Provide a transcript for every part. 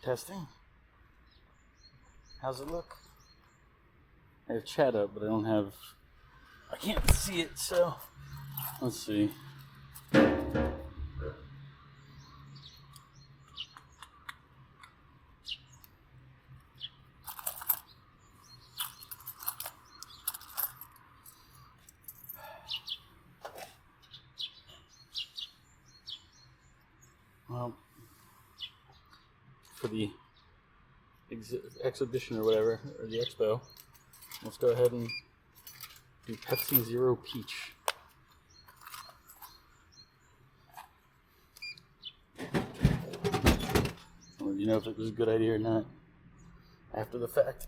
Testing. How's it look? I have chat up, but I can't see it, so let's see. Well, for the exhibition or whatever, or the expo, let's go ahead and do Pepsi Zero Peach. Well, you know if it was a good idea or not after the fact.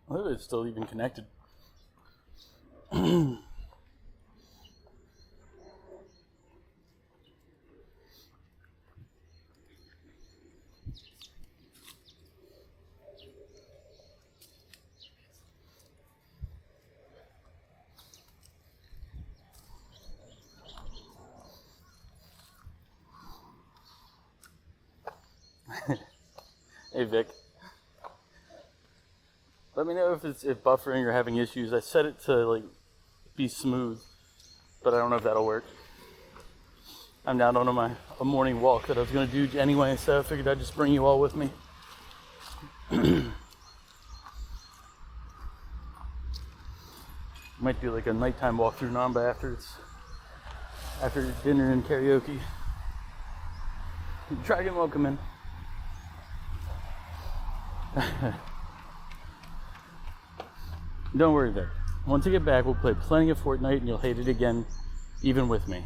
Well, it's still even connected. Hey Vic, let me know if it's buffering or having issues. I set it to like be smooth, but I don't know if that'll work. I'm out on a morning walk that I was going to do anyway, so I figured I'd just bring you all with me. Might do like a nighttime walk through Namba after dinner and karaoke. Dragon, welcome in. Don't worry, Vic. Once I get back, we'll play plenty of Fortnite and you'll hate it again, even with me.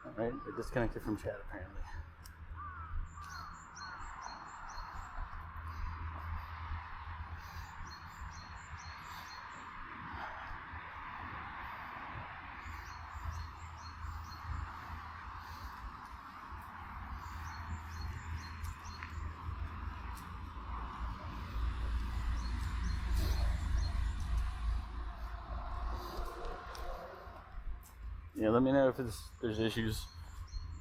Alright, I disconnected from chat apparently. Yeah, let me know if there's issues.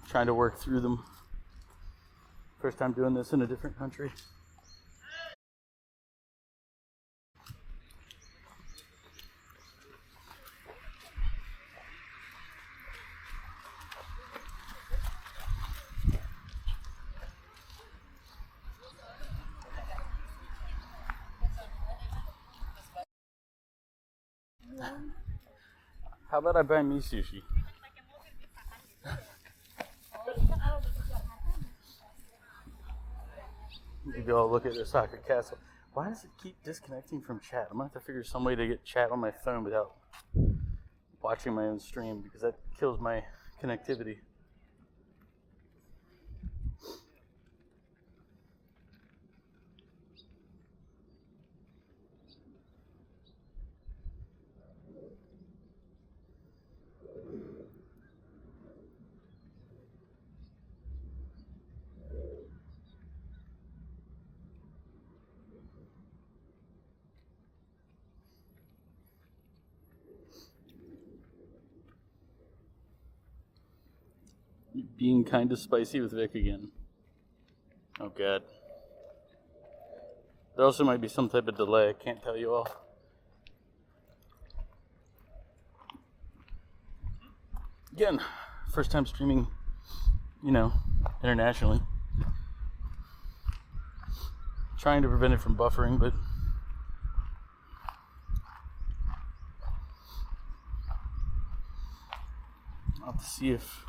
I'm trying to work through them. First time doing this in a different country. How about I buy me sushi? Maybe I'll look at Osaka Castle. Why does it keep disconnecting from chat? I'm gonna have to figure some way to get chat on my phone without watching my own stream, because that kills my connectivity. Being kind of spicy with Vic again. Oh god. There also might be some type of delay, I can't tell you all. Again, first time streaming, internationally. Trying to prevent it from buffering, but I'll have to see if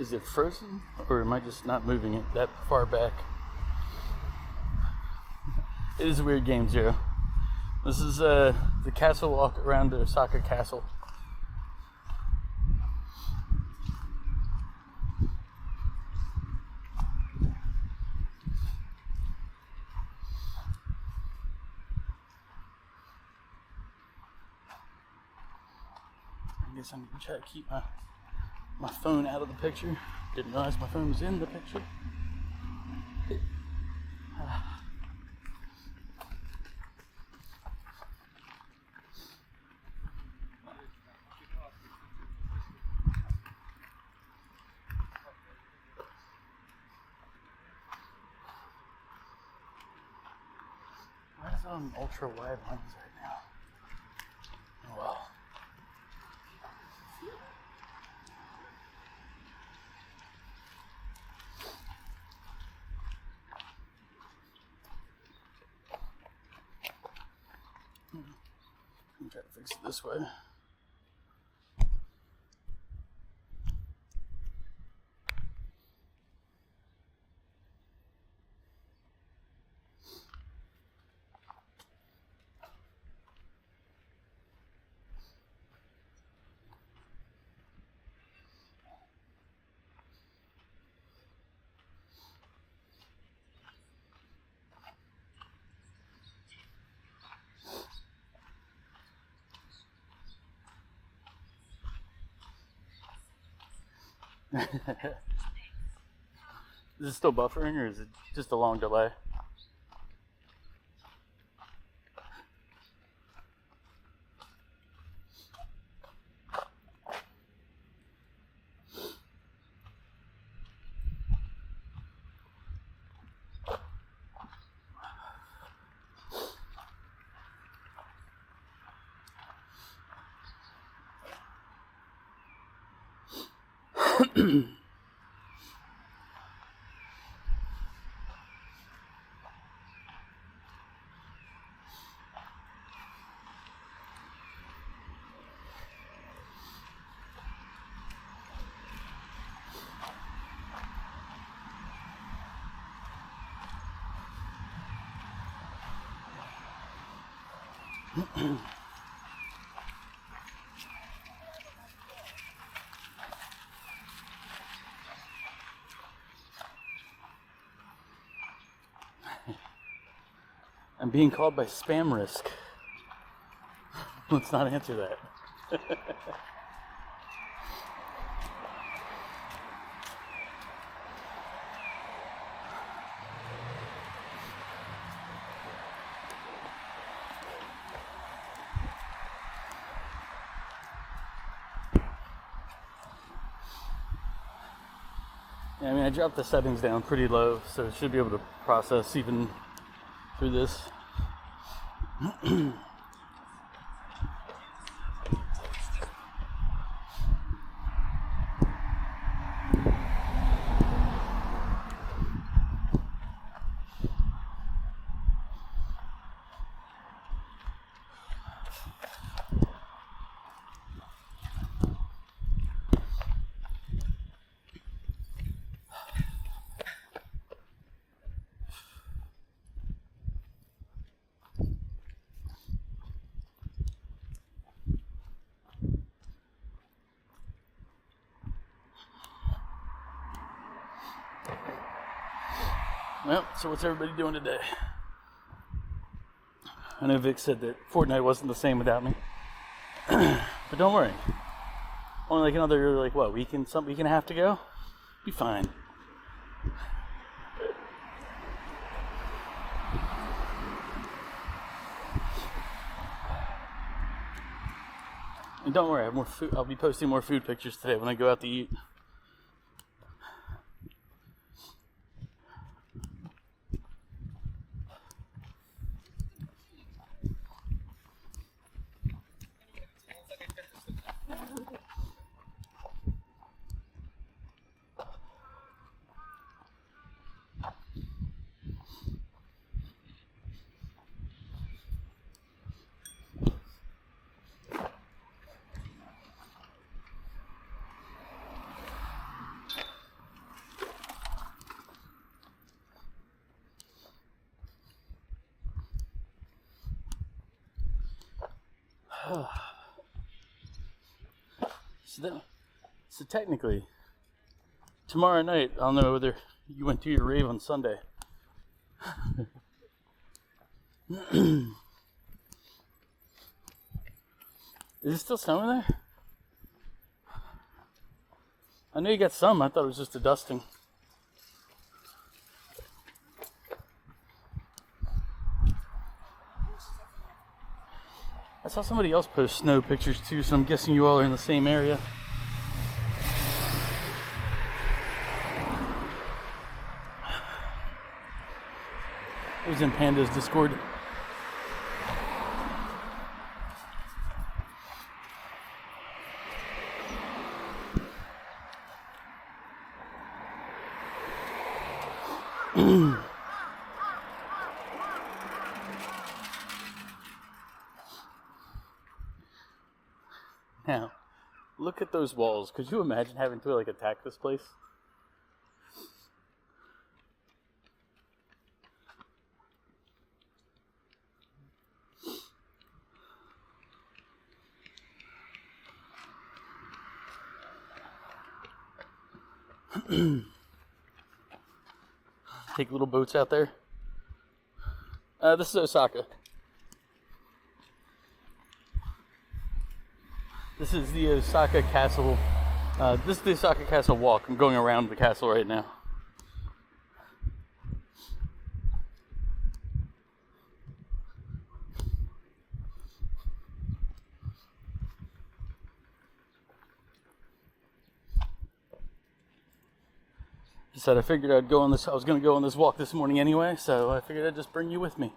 Is it frozen, or am I just not moving it that far back? It is a weird game, Zero. This is the castle walk around the Osaka Castle. I guess I'm gonna try to keep my phone out of the picture. Didn't realize my phone was in the picture. Why is it on ultra wide lens right now? Oh well. Try to fix it this way. Is it still buffering, or is it just a long delay? I'm being called by spam risk. Let's not answer that. Yeah, I mean, I dropped the settings down pretty low, so it should be able to process even through this. Well, so what's everybody doing today? I know Vic said that Fortnite wasn't the same without me. But don't worry. Only like another, like, what, week and a half to go? Be fine. And don't worry, I have more food. I'll be posting more food pictures today when I go out to eat. So technically, tomorrow night, I don't know whether you went to your rave on Sunday. Is it still snowing there? I know you got some. I thought it was just a dusting. I saw somebody else post snow pictures too, so I'm guessing you all are in the same area. It was in Panda's Discord. Now, look at those walls. Could you imagine having to like attack this place? Take little boats out there. This is Osaka. This is the Osaka Castle. This is the Osaka Castle walk. I'm going around the castle right now. I figured I'd go on this. I was going to go on this walk this morning anyway, so I figured I'd just bring you with me.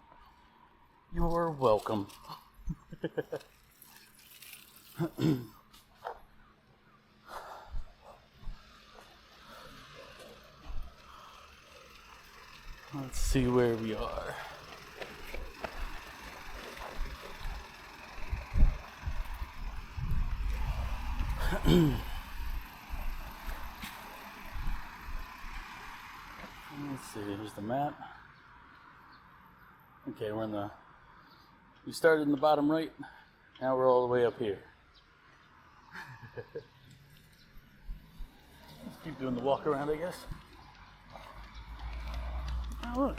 You're welcome. Let's see where we are. Let's see, here's the map. Okay, we started in the bottom right, now we're all the way up here. Let's keep doing the walk around, I guess. Oh, look.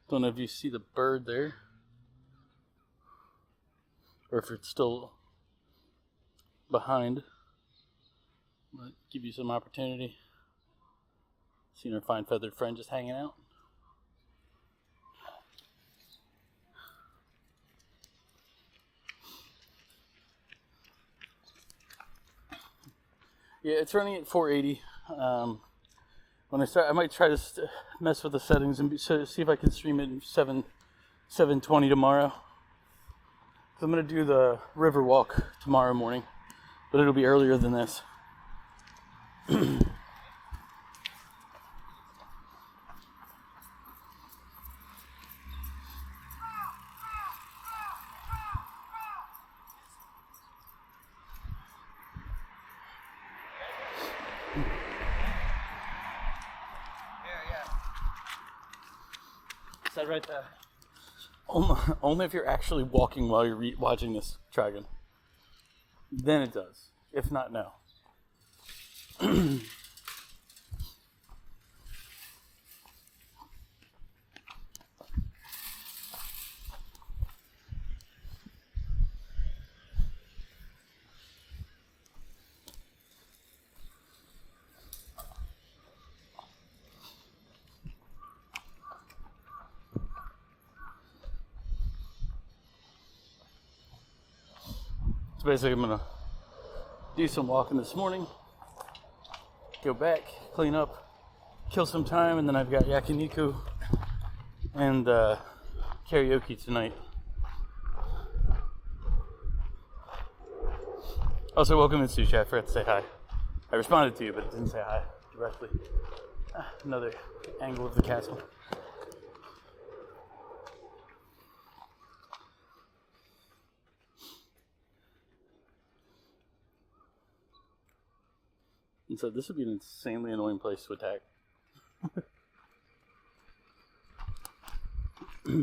Don't know if you see the bird there, or if it's still behind. Might give you some opportunity. Seeing our fine feathered friend just hanging out. Yeah, it's running at 480. When I start, I might try to mess with the settings and see if I can stream it in 720 tomorrow. So I'm gonna do the river walk tomorrow morning, but it'll be earlier than this. Is that right there? Only if you're actually walking while you're watching this dragon. Then it does. If not, no. So basically I'm gonna do some walking this morning, go back, clean up, kill some time, and then I've got yakiniku and karaoke tonight. Also, welcome in Sushi. I forgot to say hi. I responded to you, but it didn't say hi directly. Another angle of the castle. And so this would be an insanely annoying place to attack. Yeah,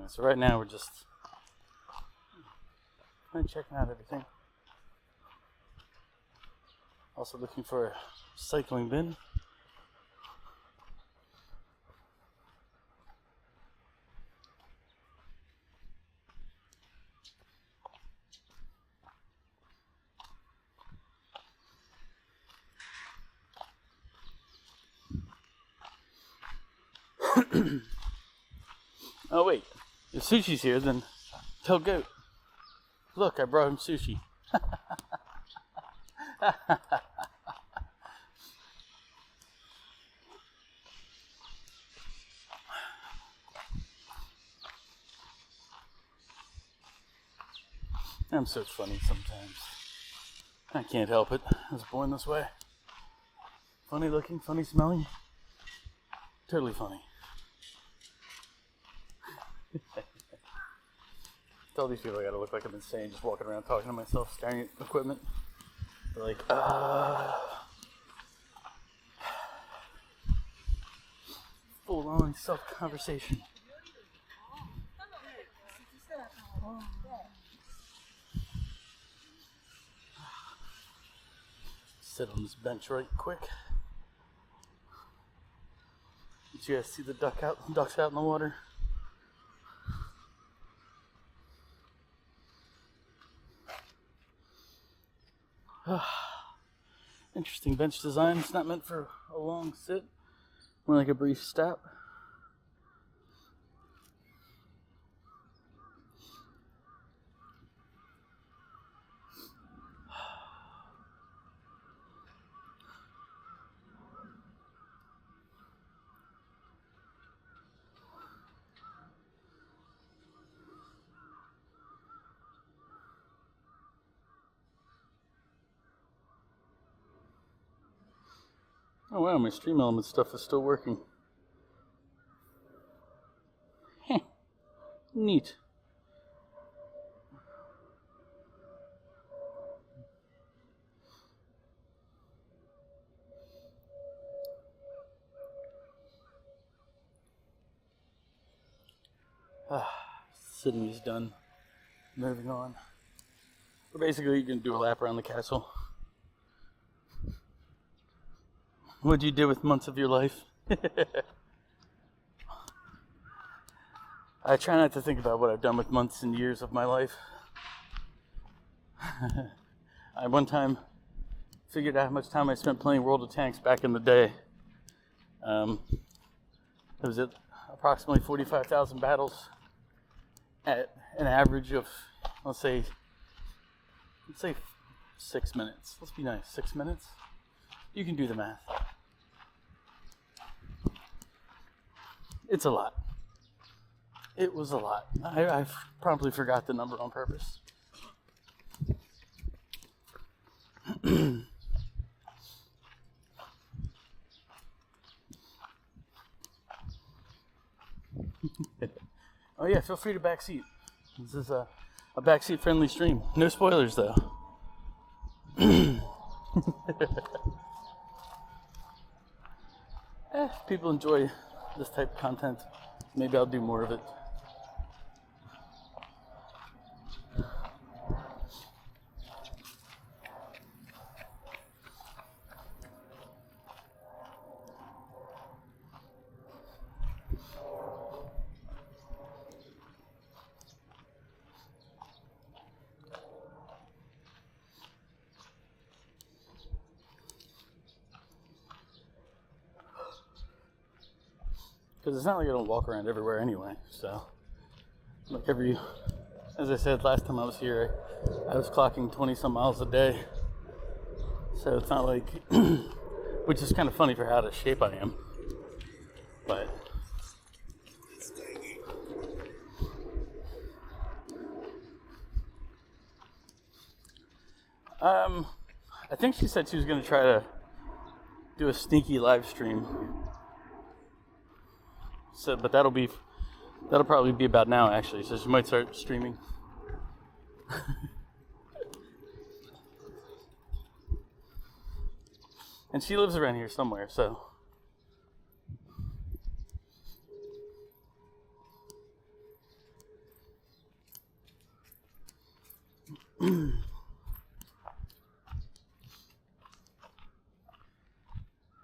so right now we're just checking out everything. Also looking for a recycling bin. Oh wait, if sushi's here, then tell Goat. Look, I brought him sushi. I'm so funny sometimes. I can't help it. I was born this way. Funny looking, funny smelling. Totally funny. Tell these people I gotta look like I'm insane just walking around talking to myself, staring at equipment. They're like, full on self-conversation. Sit on this bench right quick. Did you guys see the ducks out in the water? Interesting bench design. It's not meant for a long sit, more like a brief stop. Oh wow, my Stream Element stuff is still working. Heh, neat. Sitting is done. Moving on. But basically, you can do a lap around the castle. What'd you do with months of your life? I try not to think about what I've done with months and years of my life. I one time figured out how much time I spent playing World of Tanks back in the day. It was at approximately 45,000 battles at an average of, let's say 6 minutes. Let's be nice, 6 minutes? You can do the math. It's a lot. It was a lot. I probably forgot the number on purpose. Oh yeah, feel free to backseat. This is a backseat friendly stream. No spoilers though. If people enjoy this type of content, maybe I'll do more of it. Because it's not like I don't walk around everywhere anyway, so like as I said last time I was here, I was clocking 20 some miles a day, so it's not like, which is kind of funny for how out of shape I am, but I think she said she was going to try to do a sneaky live stream So, but that'll probably be about now actually. So she might start streaming. And she lives around here somewhere, so.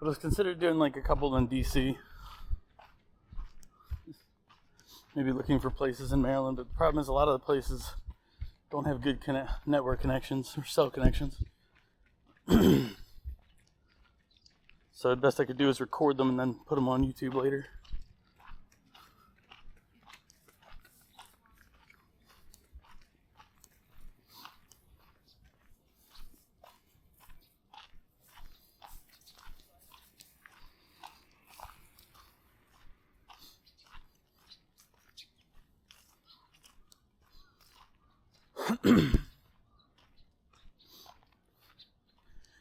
But I was considered doing like a couple in DC. Maybe looking for places in Maryland, but the problem is a lot of the places don't have good network connections or cell connections. So the best I could do is record them and then put them on YouTube later.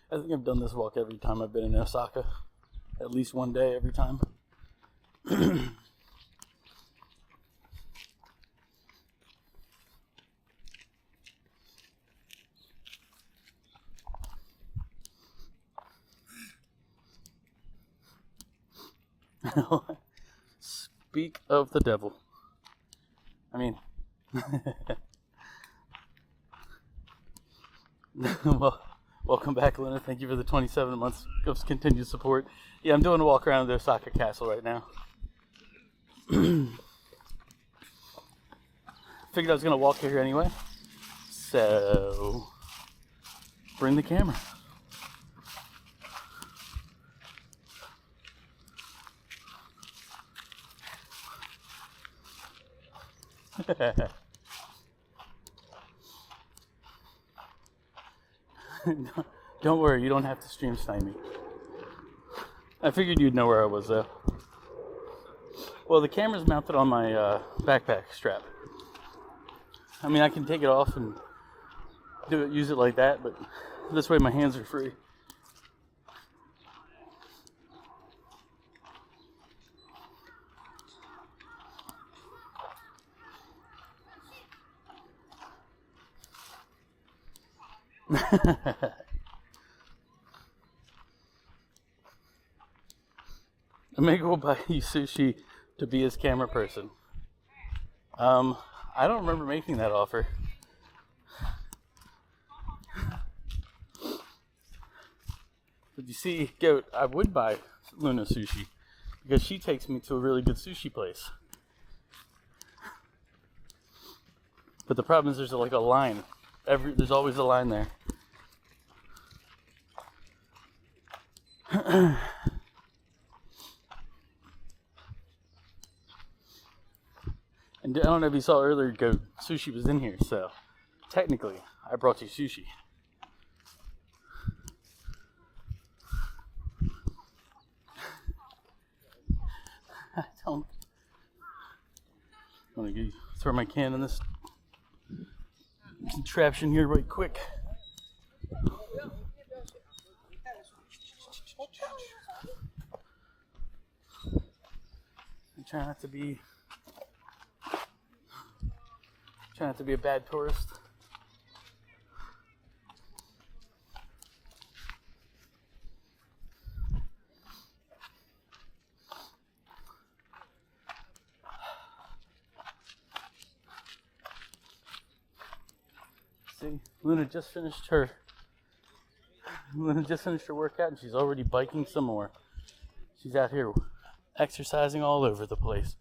I think I've done this walk every time I've been in Osaka. At least one day every time. Speak of the devil. I mean... Well, welcome back, Lena. Thank you for the 27 months of continued support. Yeah, I'm doing a walk around the Osaka Castle right now. Figured I was going to walk here anyway. So, bring the camera. Don't worry, you don't have to stream snipe me. I figured you'd know where I was though. Well, the camera's mounted on my backpack strap. I mean, I can take it off and use it like that, but this way my hands are free. Omega will buy you sushi to be his camera person. I don't remember making that offer. But you see, Goat, I would buy Luna sushi because she takes me to a really good sushi place. But the problem is there's like a line. There's always a line there. And I don't know if you saw earlier, sushi was in here, so technically I brought you sushi. I don't want to throw my can in this contraption here right quick. I'm trying not to be a bad tourist. See, Luna just finished her workout and she's already biking some more. She's out here exercising all over the place.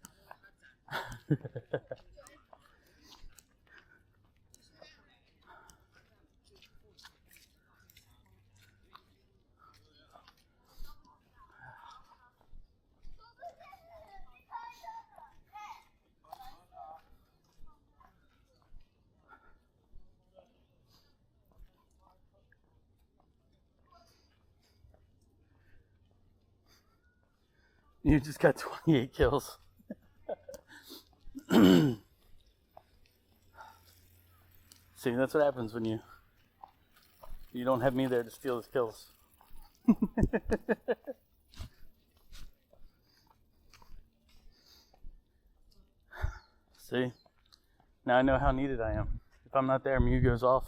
You just got 28 kills. See, that's what happens when you don't have me there to steal his kills. See? Now I know how needed I am. If I'm not there, Mew goes off.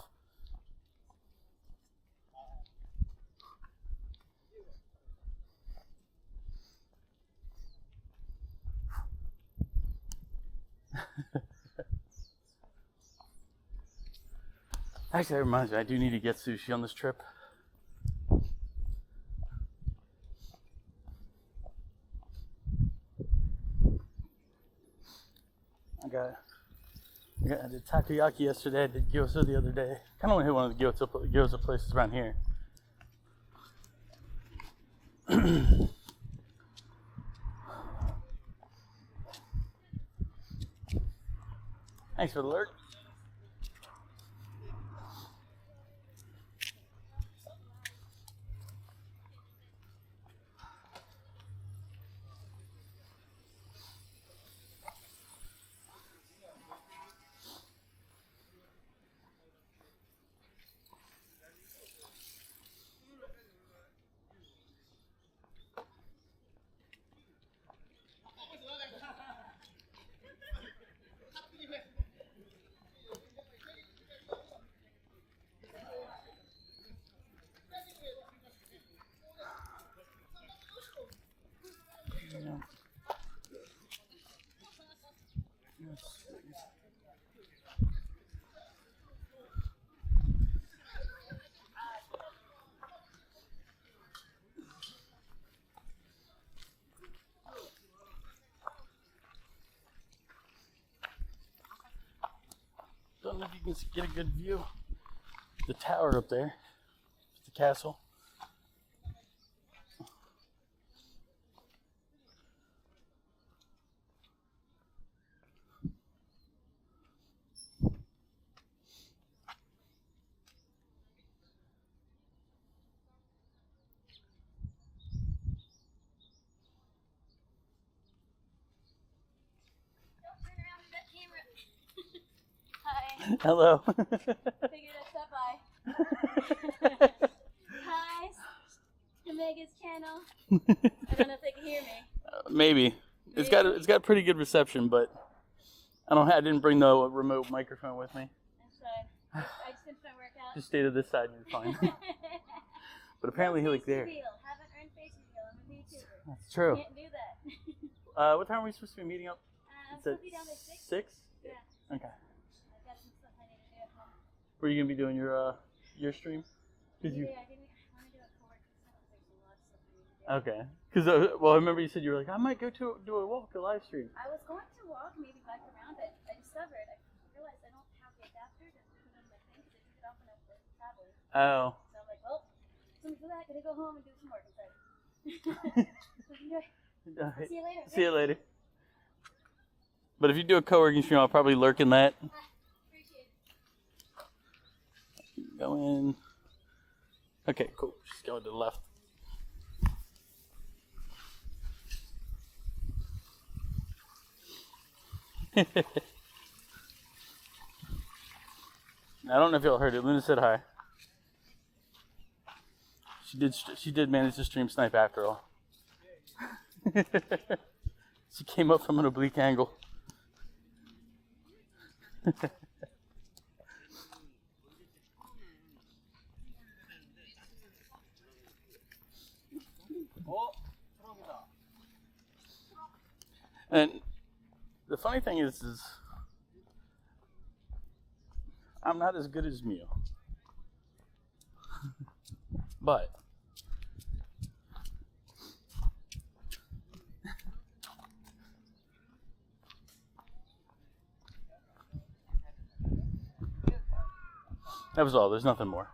Actually, that reminds me, I do need to get sushi on this trip. I did takoyaki yesterday, I did gyoza the other day. Kind of want to hit one of the gyoza places around here. Thanks for the alert. Don't know if you can get a good view. The tower up there, the castle. Hello. Figured I'd stop by. Hi, Omega's channel. I don't know if they can hear me. Maybe. It's got pretty good reception, but I didn't bring the remote microphone with me. That's fine. I just finished my workout. Just stay to this side and you're fine. But apparently he like there. Haven't earned face reveal. I'm a YouTuber. That's true. Can't do that. What time are we supposed to be meeting up? I'm supposed to be down by 6. 6? Yeah. Okay. I've got some stuff I need to do at home. Were you gonna be doing your stream? Yeah, I want to do a co-work. There's a lot of stuff I need to do. Okay. Because well, I remember you said you were like, I might go do a walk, a live stream. I was going to walk, maybe bike around, but I discovered, I realized I don't have the adapter to put it on my thing because I took it off when I was traveling. Oh. So I'm like, well, something for that. Gonna go home and do some work instead. I'll see you later. See you later. But if you do a co-working stream, I'll probably lurk in that. Appreciate it. Go in. Okay, cool. Just go to the left. I don't know if y'all heard it. Luna said hi. She did manage to stream snipe after all. She came up from an oblique angle. And the funny thing is I'm not as good as Mew. But that was all. There's nothing more.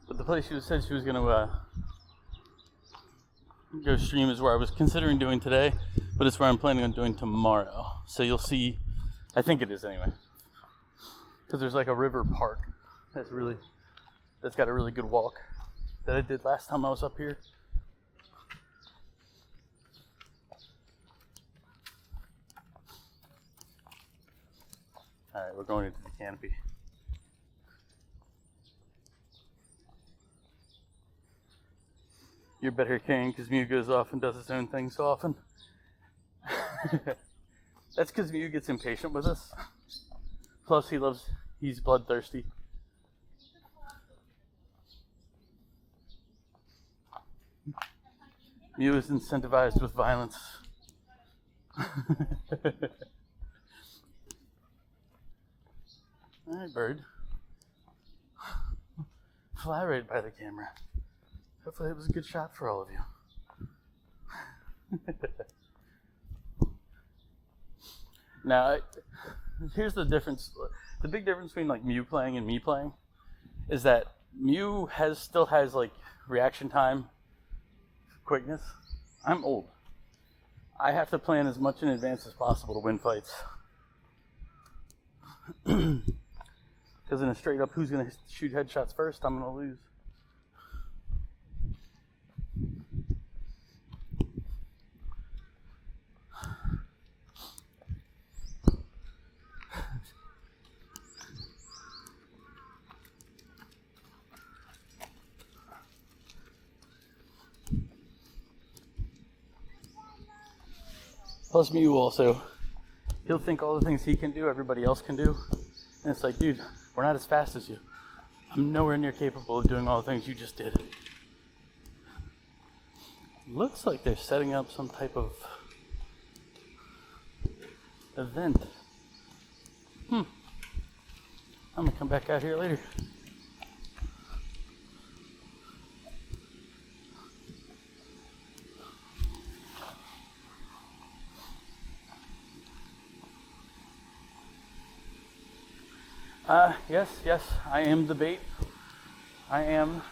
But the place she said she was going to go stream is where I was considering doing today, but it's where I'm planning on doing tomorrow. So you'll see, I think it is anyway, because there's like a river park that's got a really good walk that I did last time I was up here. Alright, we're going into the canopy. You're better carrying because Mew goes off and does his own thing so often. That's because Mew gets impatient with us. Plus, he's bloodthirsty. Mew is incentivized with violence. Alright, bird. Fly right by the camera. Hopefully it was a good shot for all of you. Now, here's the difference. The big difference between like Mew playing and me playing is that Mew still has like reaction time, quickness. I'm old. I have to plan as much in advance as possible to win fights. Because in a straight up who's going to shoot headshots first, I'm going to lose. Plus Mew also, he'll think all the things he can do, everybody else can do. And it's like, dude, we're not as fast as you. I'm nowhere near capable of doing all the things you just did. Looks like they're setting up some type of event. I'm gonna come back out here later. Yes, I am the bait. I am,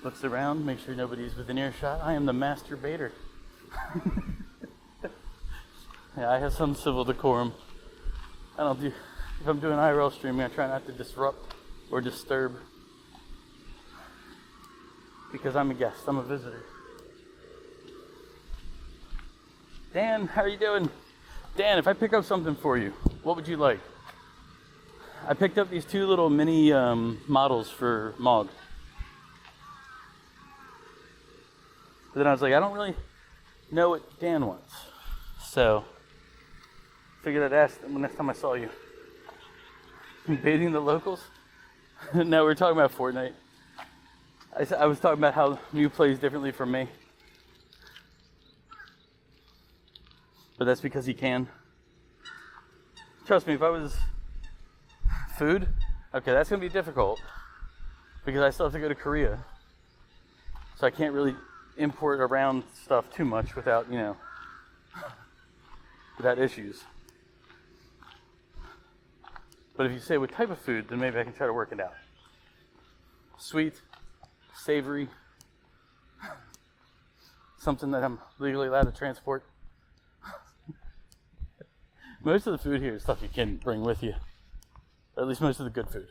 looks around, make sure nobody's within earshot. I am the master baiter. Yeah, I have some civil decorum. If I'm doing IRL streaming, I try not to disrupt or disturb. Because I'm a guest, I'm a visitor. Dan, how are you doing? Dan, if I pick up something for you, what would you like? I picked up these two little mini models for Mog. But then I was like, I don't really know what Dan wants. So, figured I'd ask them next time I saw you. Baiting the locals? No, we're talking about Fortnite. I was talking about how Mew plays differently from me. But that's because he can. Trust me, if I was food, okay, that's gonna be difficult because I still have to go to Korea, so I can't really import around stuff too much without issues. But if you say what type of food, then maybe I can try to work it out. Sweet, savory, something that I'm legally allowed to transport. Most of the food here is stuff you can bring with you. Or at least most of the good food.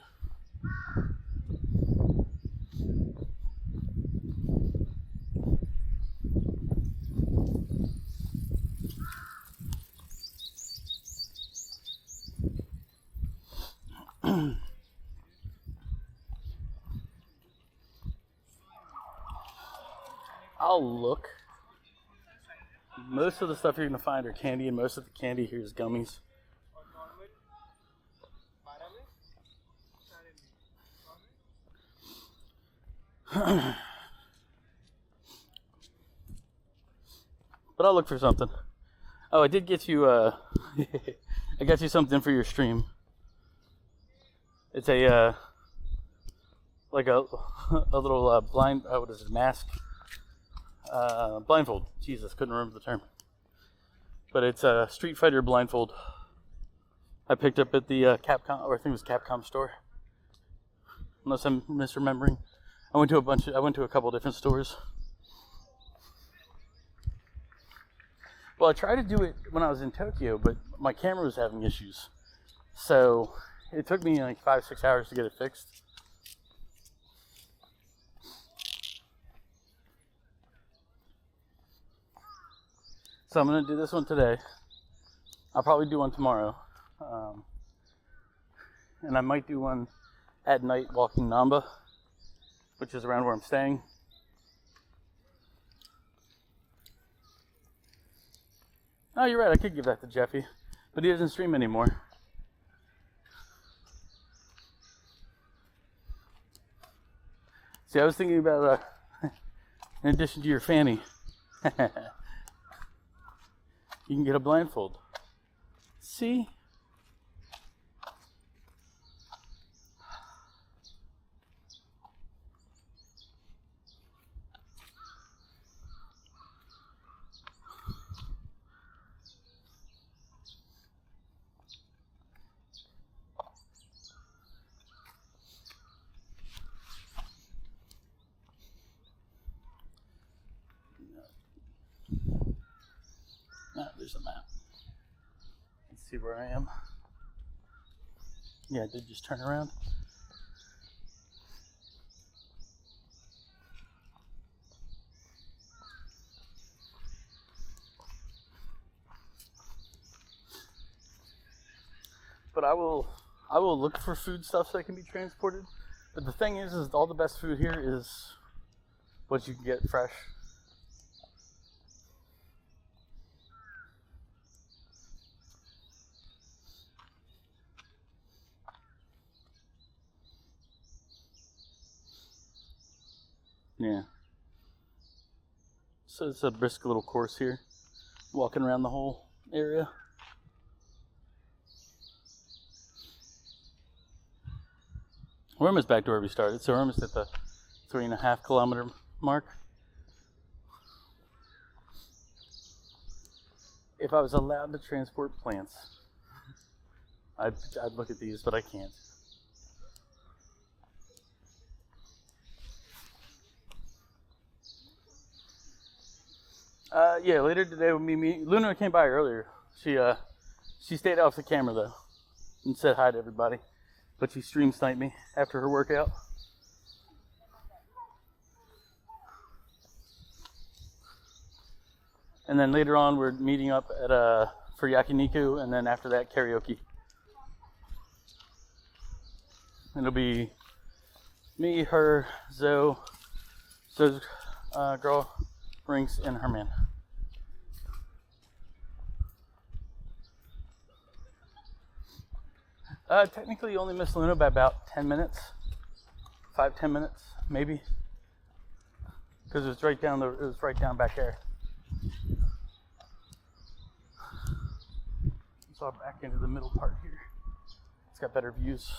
I'll look. Most of the stuff you're going to find are candy, and most of the candy here is gummies. But I'll look for something. Oh, I did get you I got you something for your stream. It's a like a little blind what is it, mask? Blindfold. Jesus, couldn't remember the term. But it's a Street Fighter blindfold. I picked up at the Capcom, or I think it was Capcom store. Unless I'm misremembering. I went to a couple different stores. Well, I tried to do it when I was in Tokyo, but my camera was having issues. So it took me like 5-6 hours to get it fixed. So I'm going to do this one today. I'll probably do one tomorrow. and I might do one at night walking Namba, which is around where I'm staying. Oh, you're right, I could give that to Jeffy, but he doesn't stream anymore. See, I was thinking about, in addition to your fanny, you can get a blindfold. See? There's a map. Let's see where I am. Yeah, I did just turn around. But I will look for foodstuffs that can be transported. But the thing is all the best food here is what you can get fresh. Yeah. So it's a brisk little course here, walking around the whole area. We're almost back to where we started, so we're almost at the 3.5 kilometer mark. If I was allowed to transport plants, I'd look at these, but I can't. Yeah, later today we'll meet. Luna came by earlier. She stayed off the camera though, and said hi to everybody. But she stream sniped me after her workout. And then later on we're meeting up at for yakiniku, and then after that karaoke. It'll be me, her, Zoe's girl, Rinks, and her man. Technically you only missed Luna by about 10 minutes. 5-10 minutes, maybe. Because it was right down back there. So back into the middle part here. It's got better views.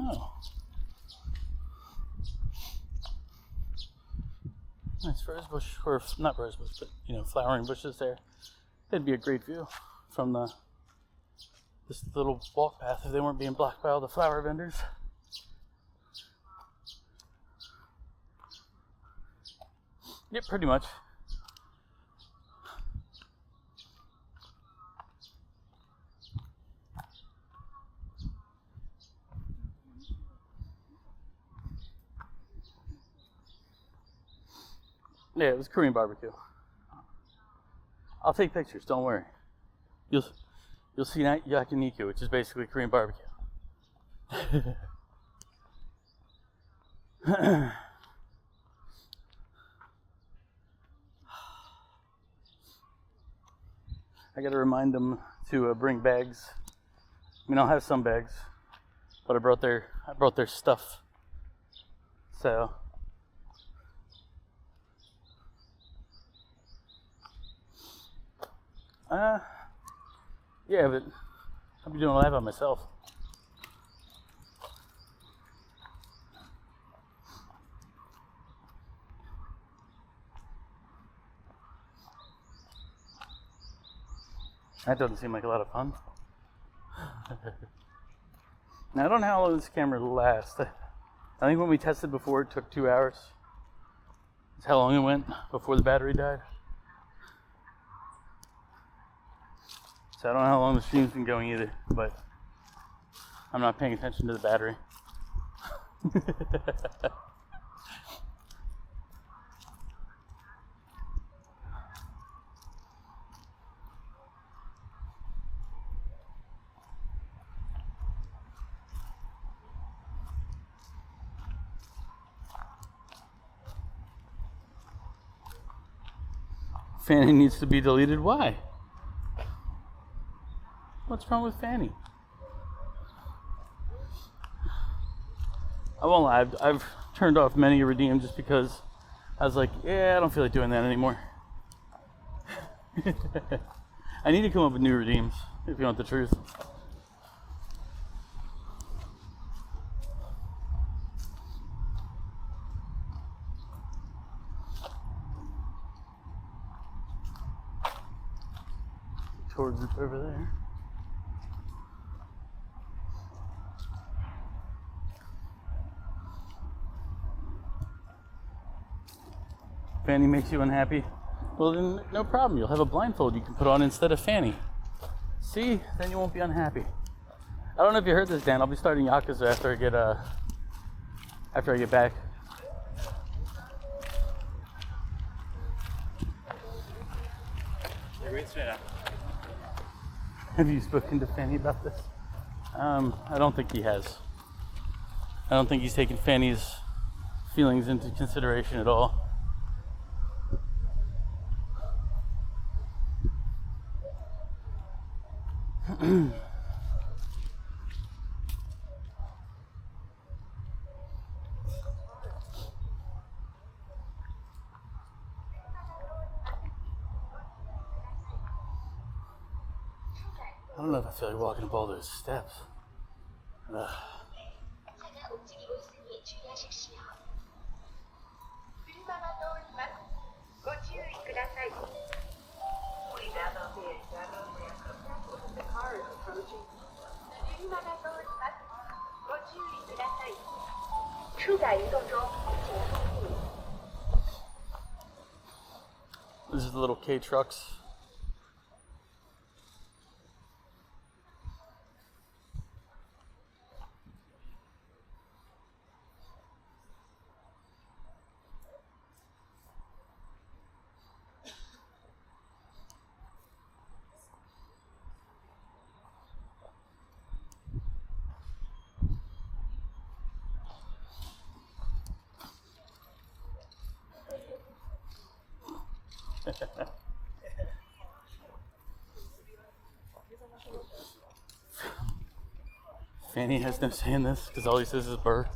Oh. Nice rose bush, or not rose bush, but flowering bushes there. It'd be a great view from this little walk path if they weren't being blocked by all the flower vendors. Yep, pretty much. Yeah, it was Korean barbecue. I'll take pictures, don't worry. You'll see yakiniku, which is basically Korean barbecue. I gotta remind them to bring bags. I mean, I'll have some bags, but I brought their stuff. So. Yeah, but I'll be doing a live on myself. That doesn't seem like a lot of fun. Now, I don't know how long this camera lasts. I think when we tested before, it took 2 hours. That's how long it went before the battery died. So I don't know how long the stream's been going either, but I'm not paying attention to the battery. Fanny needs to be deleted. Why? What's wrong with Fanny? I won't lie, I've turned off many redeem just because I was like, yeah, I don't feel like doing that anymore. I need to come up with new redeems, if you want the truth. Towards it over there. Fanny makes you unhappy? Well then, no problem. You'll have a blindfold you can put on instead of Fanny. See? Then you won't be unhappy. I don't know if you heard this, Dan. I'll be starting Yakuza after I get back. Have you spoken to Fanny about this? I don't think he has. I don't think he's taken Fanny's feelings into consideration at all. I don't know if I feel like walking up all those steps. Ugh. This is the little K trucks. Fanny has no say in this because all he says is burr.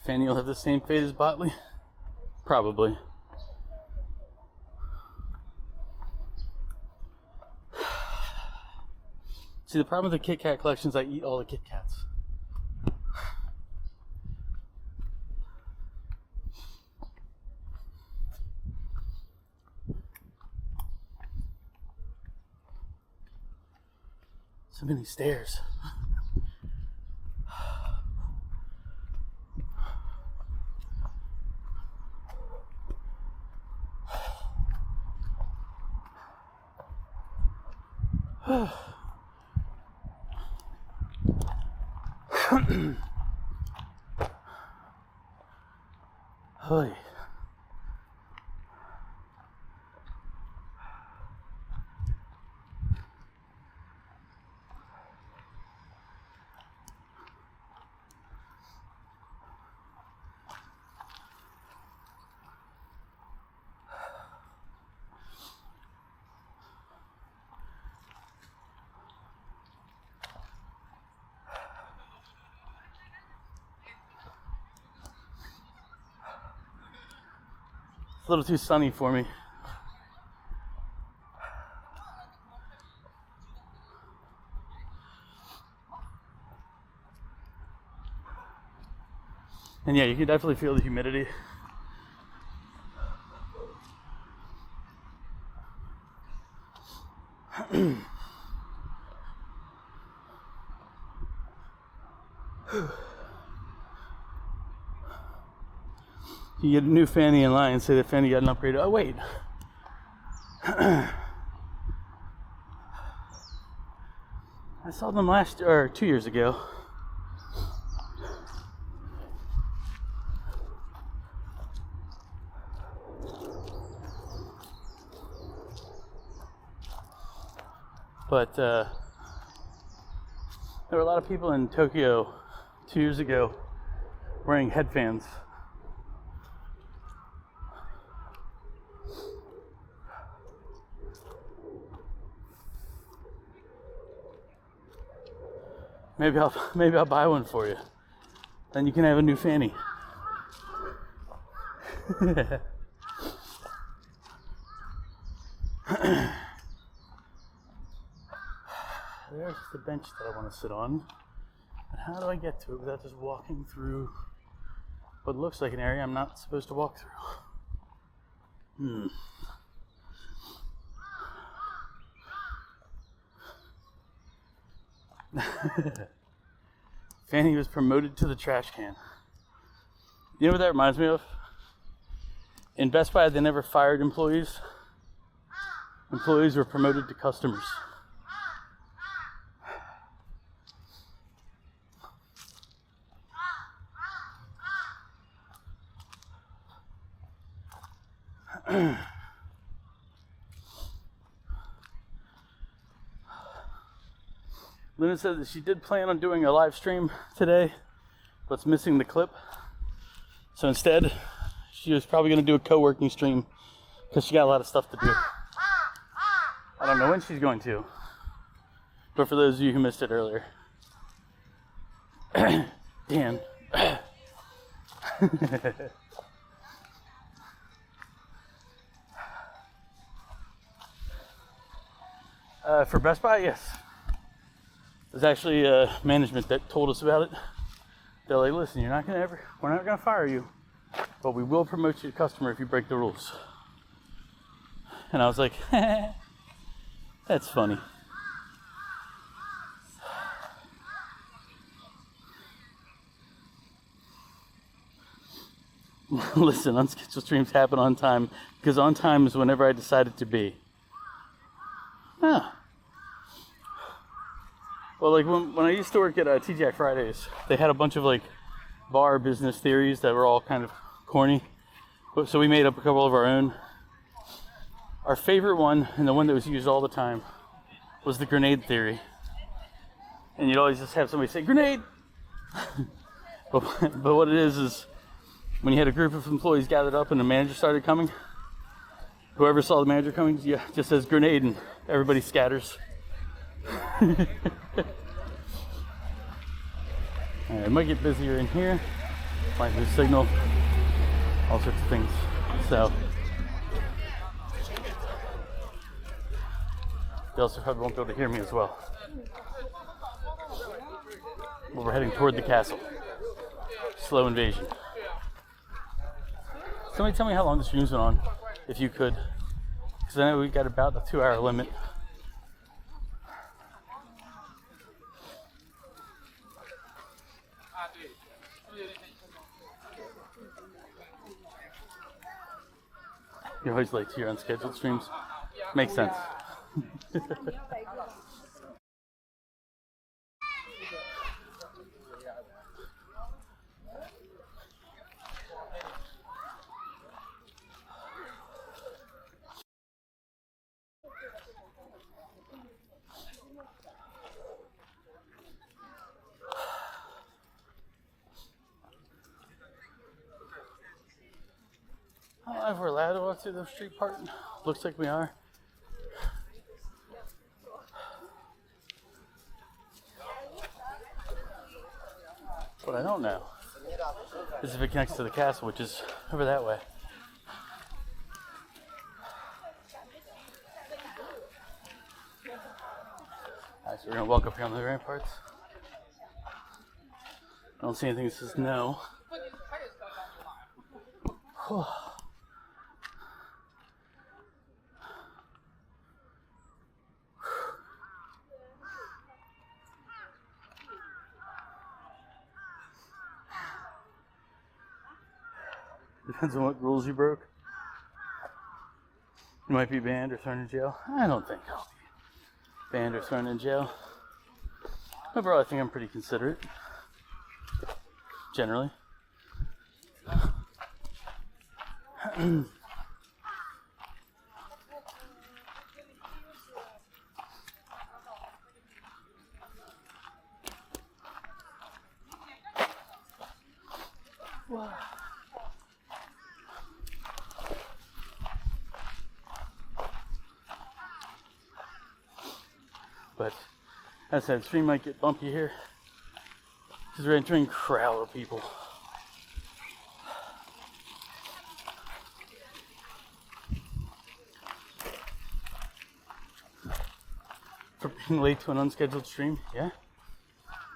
Fanny will have the same fate as Botley? Probably. See, the problem with the Kit Kat collection is I eat all the Kit Kats. So many stairs. Hoy. It's a little too sunny for me. And yeah, you can definitely feel the humidity. You get a new Fanny in line and say that Fanny got an upgrade. Oh wait. I saw them 2 years ago. But there were a lot of people in Tokyo 2 years ago wearing head fans. Maybe I'll buy one for you. Then you can have a new fanny. There's the bench that I want to sit on. And how do I get to it without just walking through what looks like an area I'm not supposed to walk through? Fanny was promoted to the trash can. You know what that reminds me of? In Best Buy, they never fired employees. Employees were promoted to customers. Luna said that she did plan on doing a live stream today, but it's missing the clip. So instead, she was probably going to do a co-working stream because she got a lot of stuff to do. I don't know when she's going to, but for those of you who missed it earlier. Dan. For Best Buy, yes. There's actually management that told us about it. They're like, listen, we're not gonna fire you, but we will promote you to customer if you break the rules. And I was like, that's funny. Listen, unscheduled streams happen on time because on time is whenever I decide it to be. Huh. Well, like when I used to work at TGI Fridays, they had a bunch of like bar business theories that were all kind of corny. So we made up a couple of our own. Our favorite one, and the one that was used all the time, was the grenade theory. And you'd always just have somebody say, grenade! but what it is when you had a group of employees gathered up and the manager started coming, whoever saw the manager coming, just says grenade and everybody scatters. Alright, it might get busier in here, might lose signal, all sorts of things. So they also probably won't be able to hear me as well. But we're heading toward the castle. Slow invasion. Somebody tell me how long the stream's been on, if you could. Because I know we got about a 2-hour limit. You're always late to your unscheduled streams. Makes sense. I don't know if we're allowed to walk through the street part. Looks like we are. What I don't know is if it connects to the castle, which is over that way. Alright, so we're gonna walk up here on the ramparts. I don't see anything that says no. Depends on what rules you broke. You might be banned or thrown in jail. I don't think I'll be banned or thrown in jail. Overall, I think I'm pretty considerate. Generally. Wow. But as I said, the stream might get bumpy here because we're entering a crowd of people. For being late to an unscheduled stream, yeah.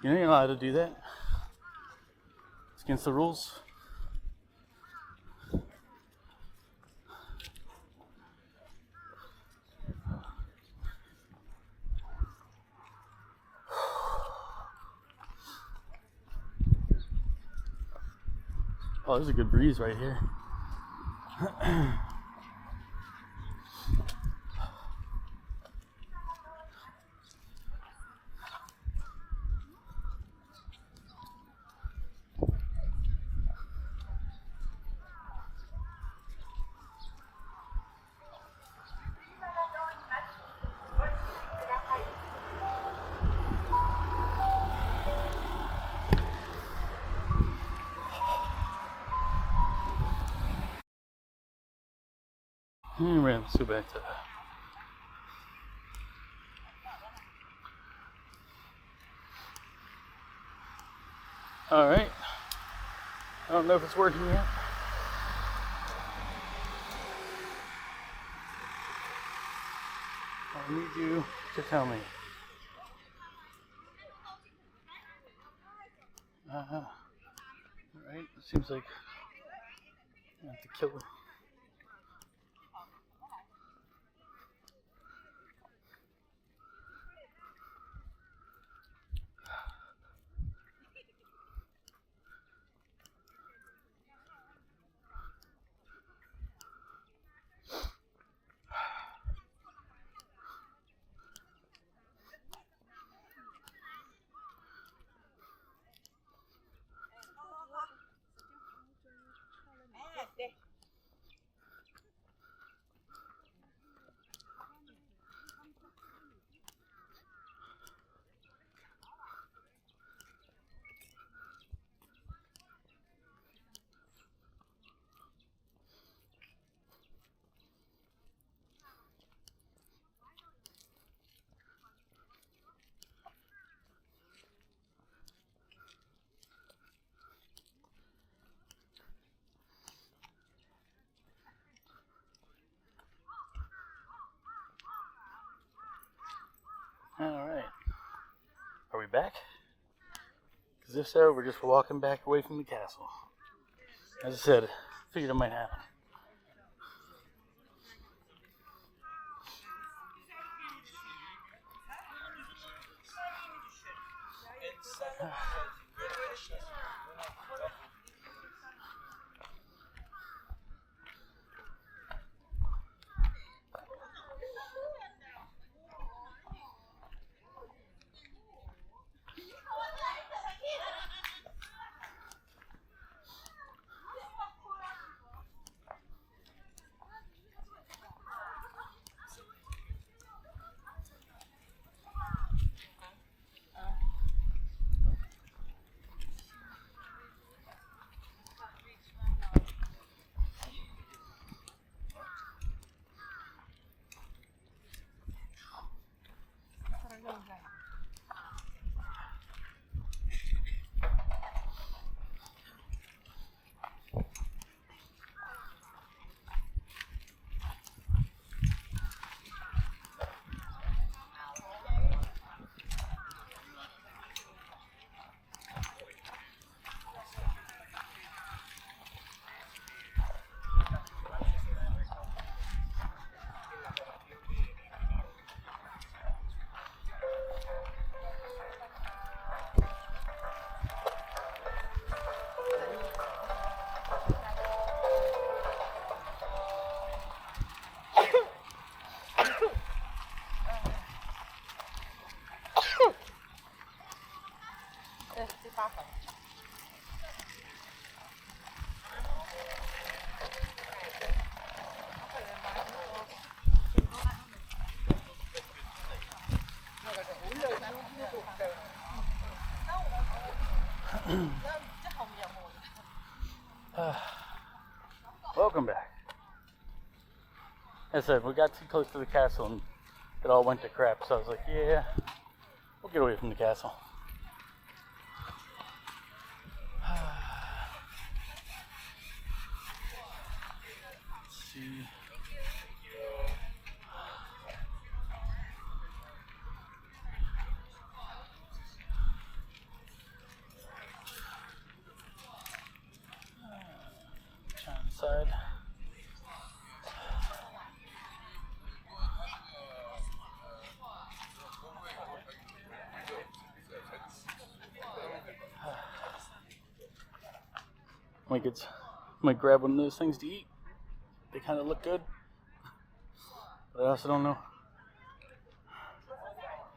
You know you're not allowed to do that. It's against the rules. Oh, there's a good breeze right here. Anyway, let's go back to that. Alright. I don't know if it's working yet. I need you to tell me. Alright, it seems like I have to kill him. Alright. Are we back? Because if so, we're just walking back away from the castle. As I said, figured it might happen. Welcome back. As I said, we got too close to the castle and it all went to crap, so I was like, yeah, we'll get away from the castle. Let's see. Inside. Might grab one of those things to eat. They kind of look good, but I also don't know.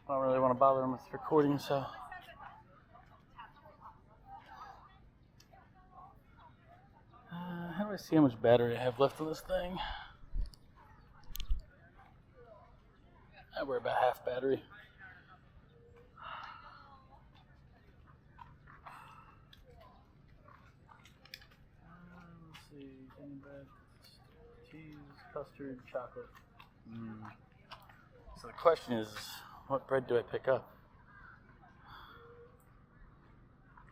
I don't really want to bother them with recording, so. How do I see how much battery I have left on this thing? We're about half battery. Let's see, bread, cheese, custard, chocolate. So the question is, what bread do I pick up?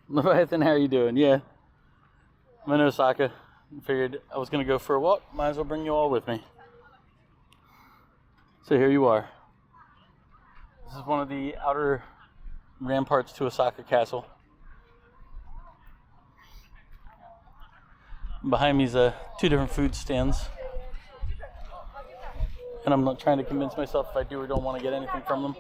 Leviathan, how are you doing? Yeah. I'm in Osaka. Figured I was going to go for a walk. Might as well bring you all with me. So here you are. This is one of the outer ramparts to Osaka Castle. Behind me is two different food stands. And I'm not trying to convince myself if I do or don't want to get anything from them.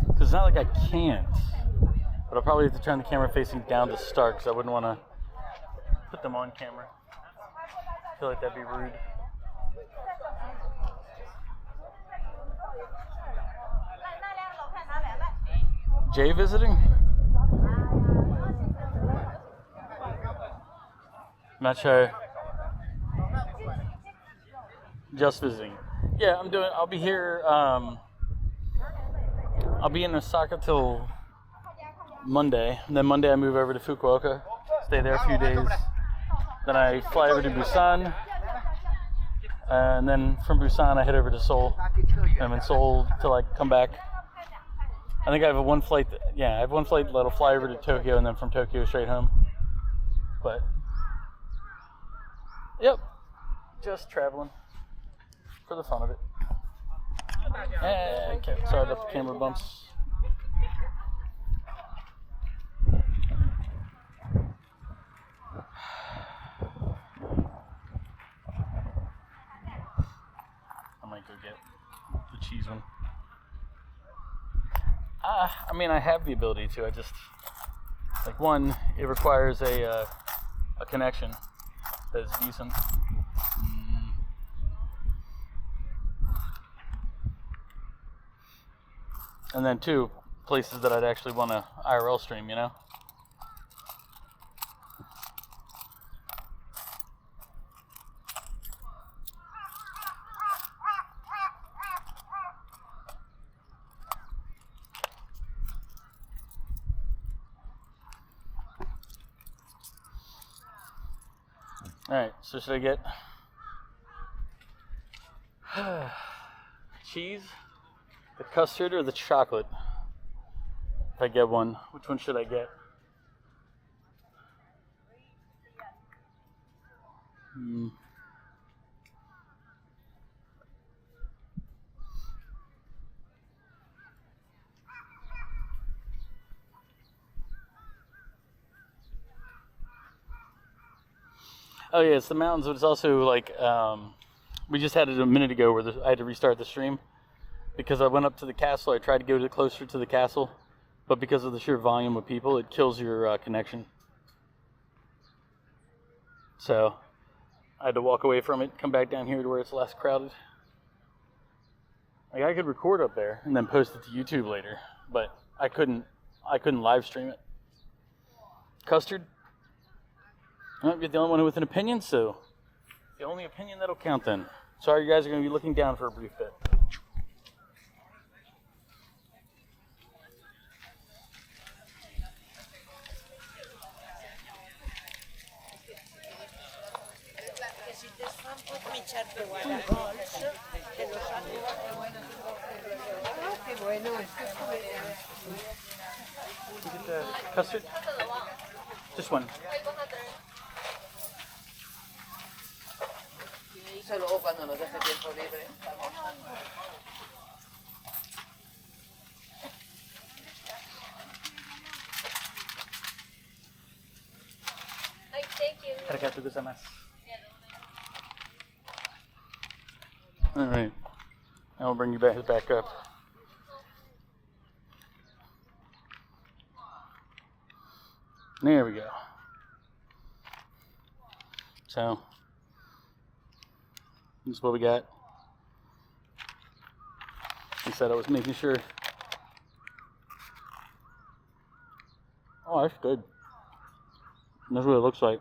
Because it's not like I can't, but I'll probably have to turn the camera facing down to start because I wouldn't want to put them on camera. I feel like that'd be rude. Jay visiting? Not sure. Just visiting. Yeah, I'll be here, I'll be in Osaka till Monday. And then Monday I move over to Fukuoka, stay there a few days. Then I fly over to Busan. And then from Busan I head over to Seoul. I'm in Seoul till I come back. I think I have one flight that'll fly over to Tokyo and then from Tokyo straight home. But, yep, just traveling for the fun of it. Okay, sorry about the camera bumps. I might go get the cheese one. I mean, I have the ability to. I just, like, one, it requires a connection that is decent. And then two, places that I'd actually want to IRL stream, you know? Alright, so should I get cheese, the custard, or the chocolate? If I get one, which one should I get? Oh yeah, it's the mountains, but it's also like, we just had it a minute ago where I had to restart the stream because I went up to the castle. I tried to go closer to the castle, but because of the sheer volume of people, it kills your connection. So I had to walk away from it, come back down here to where it's less crowded. Like, I could record up there and then post it to YouTube later, but I couldn't live stream it. Custard? Well, you're the only one with an opinion, so the only opinion that'll count then. Sorry, you guys are going to be looking down for a brief bit. You get the custard? Just one. Thank you. Arigatou gozaimasu. All right. Now we'll bring you back up. There we go. So, this is what we got. I said I was making sure. Oh, that's good. That's what it looks like.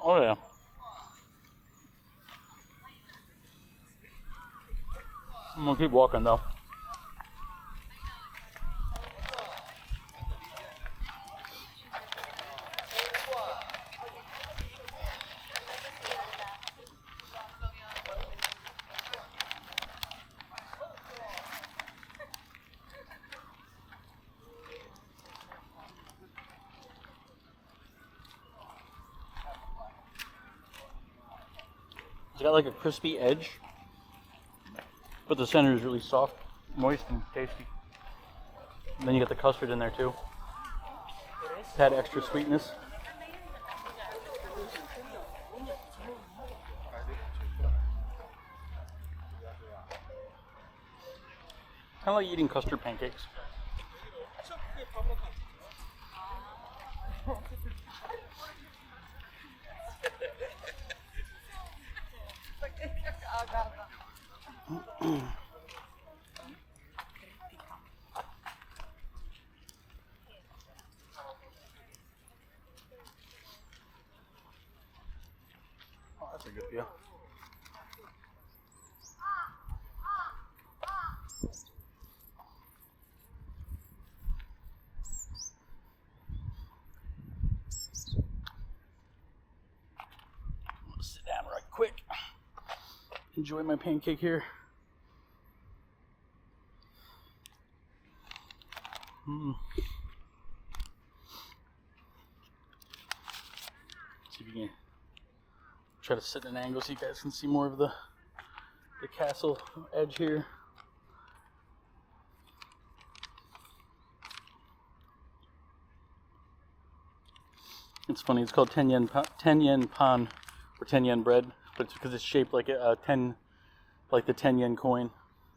Oh yeah. I'm gonna keep walking though. It's got like a crispy edge, but the center is really soft, moist, and tasty. And then you got the custard in there too. It's had extra sweetness. Kind of like eating custard pancakes. Oh, that's a good feel. I'm gonna sit down right quick. Enjoy my pancake here. See if you can try to sit in an angle so you guys can see more of the castle edge here. It's funny, it's called 10 yen pan, or 10 yen bread, but it's because it's shaped like a 10, like the 10 yen coin,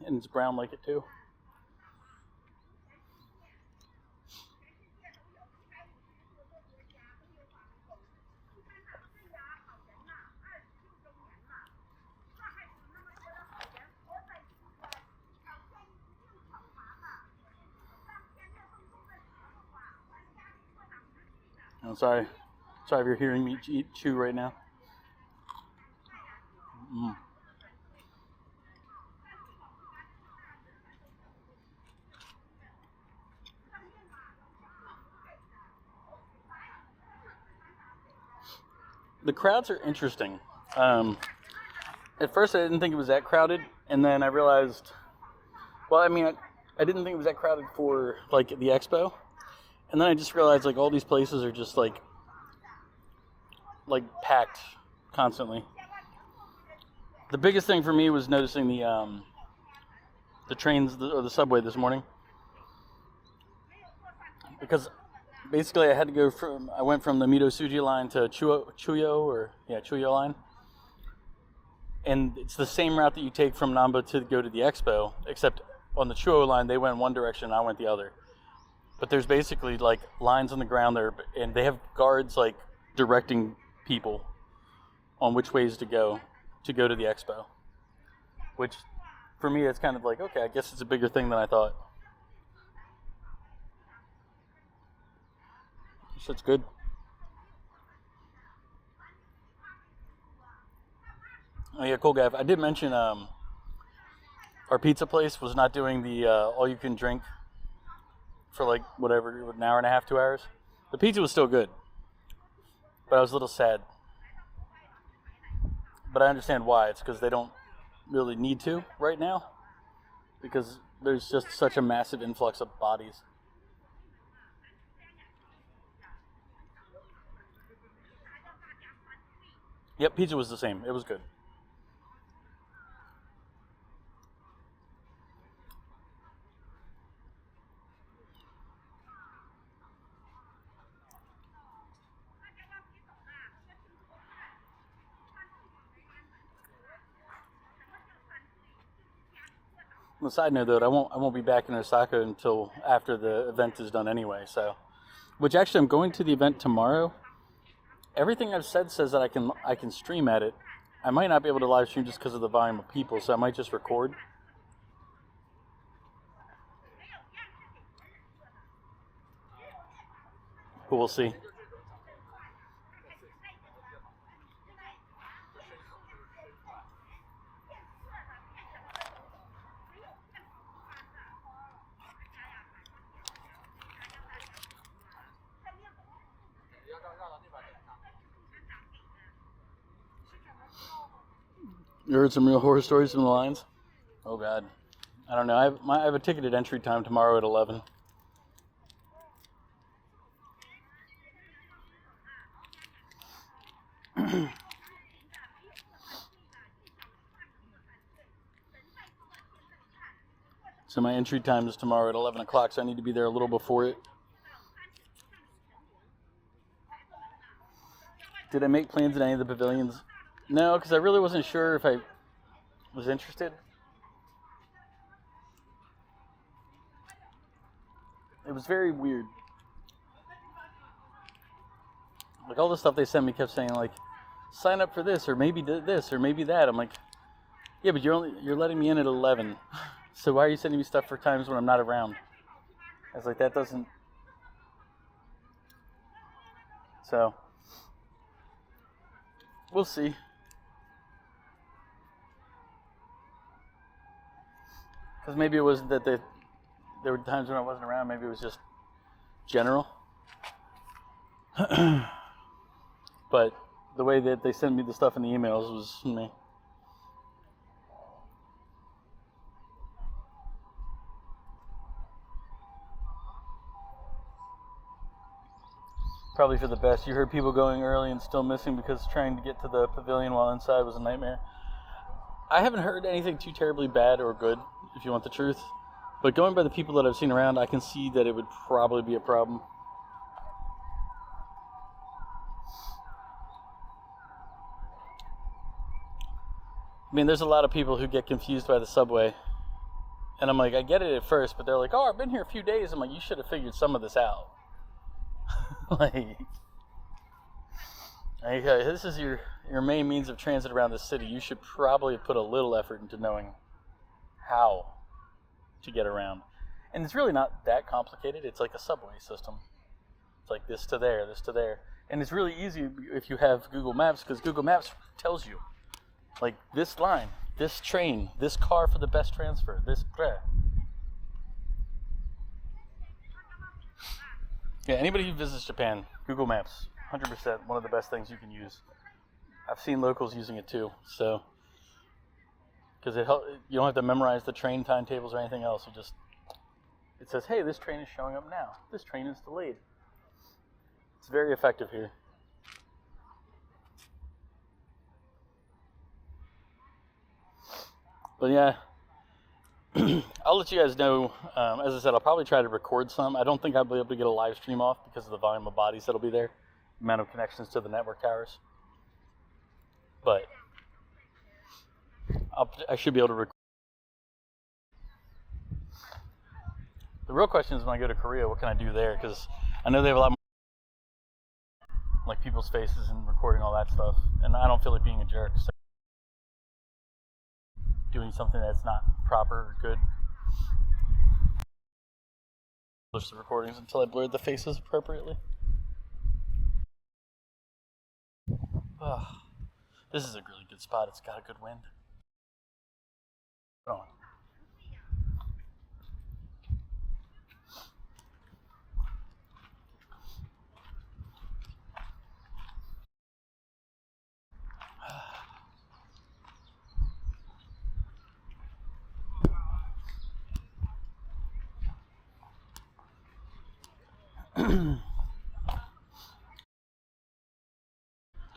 and it's brown like it too. I'm sorry if you're hearing me chew right now. The crowds are interesting. At first I didn't think it was that crowded, and then I realized, well, I mean, I didn't think it was that crowded for like the expo, and then I just realized like all these places are just like packed constantly. The biggest thing for me was noticing the trains or the subway this morning, because basically I had to go I went from the Mito-Suji line to Chuyo line. And it's the same route that you take from Namba to go to the expo, except on the Chuyo line, they went one direction and I went the other. But there's basically like lines on the ground there, and they have guards like directing people on which ways to go to the expo. Which for me, it's kind of like, okay, I guess it's a bigger thing than I thought. This shit's good. Oh yeah, cool guy. I did mention our pizza place was not doing the all you can drink for like whatever, an hour and a half, 2 hours. The pizza was still good, but I was a little sad. But I understand why. It's because they don't really need to right now, because there's just such a massive influx of bodies. Yep, pizza was the same. It was good. On the side note, though, I won't be back in Osaka until after the event is done anyway. So, which actually I'm going to the event tomorrow. Everything I've said says that I can stream at it. I might not be able to live stream just because of the volume of people, so I might just record. But we'll see. You heard some real horror stories from the lines? Oh God, I don't know. I have a ticketed entry time tomorrow at 11. So my entry time is tomorrow at 11 o'clock, so I need to be there a little before it. Did I make plans in any of the pavilions? No, because I really wasn't sure if I was interested. It was very weird. Like all the stuff they sent me kept saying like, sign up for this or maybe this or maybe that. I'm like, yeah, but you're letting me in at 11. So why are you sending me stuff for times when I'm not around? I was like, that doesn't. So we'll see. Because maybe it wasn't that there were times when I wasn't around. Maybe it was just general. But the way that they sent me the stuff in the emails was me. Probably for the best. You heard people going early and still missing because trying to get to the pavilion while inside was a nightmare. I haven't heard anything too terribly bad or good, if you want the truth. But going by the people that I've seen around, I can see that it would probably be a problem. I mean, there's a lot of people who get confused by the subway. And I'm like, I get it at first, but they're like, oh, I've been here a few days. I'm like, you should have figured some of this out. Like, this is your main means of transit around the city. You should probably put a little effort into knowing how to get around. And it's really not that complicated. It's like a subway system. It's like this to there, this to there. And it's really easy if you have Google Maps, because Google Maps tells you, like, this line, this train, this car for the best transfer, this. Yeah, anybody who visits Japan, Google Maps, 100% one of the best things you can use. I've seen locals using it too, so because you don't have to memorize the train timetables or anything else. It says, hey, this train is showing up now. This train is delayed. It's very effective here. But yeah, I'll let you guys know. As I said, I'll probably try to record some. I don't think I'll be able to get a live stream off because of the volume of bodies that'll be there, the amount of connections to the network towers. But I should be able to record. The real question is when I go to Korea, what can I do there? Because I know they have a lot more, like, people's faces and recording all that stuff, and I don't feel like being a jerk. So. doing something that's not proper or good. Publish the recordings until I blurred the faces appropriately. This is a really good spot. It's got a good wind. Hold on.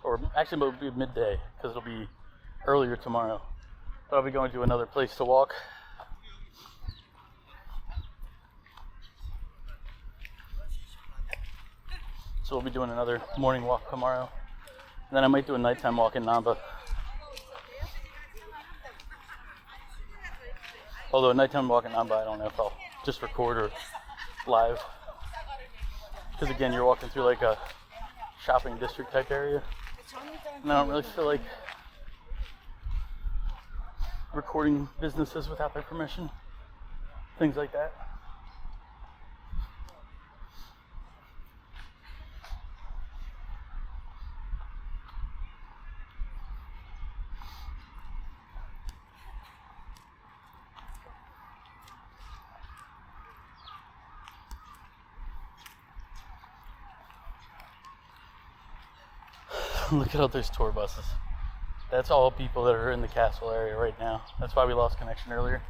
Or actually, it'll be midday because it'll be earlier tomorrow. But I'll be going to another place to walk. So we'll be doing another morning walk tomorrow. And then I might do a nighttime walk in Namba. Although a nighttime walk in Namba, I don't know if I'll just record or live. Because again, you're walking through like a shopping district type area. And I don't really feel like recording businesses without their permission. Things like that. Look at all those tour buses. That's all people that are in the castle area right now. That's why we lost connection earlier.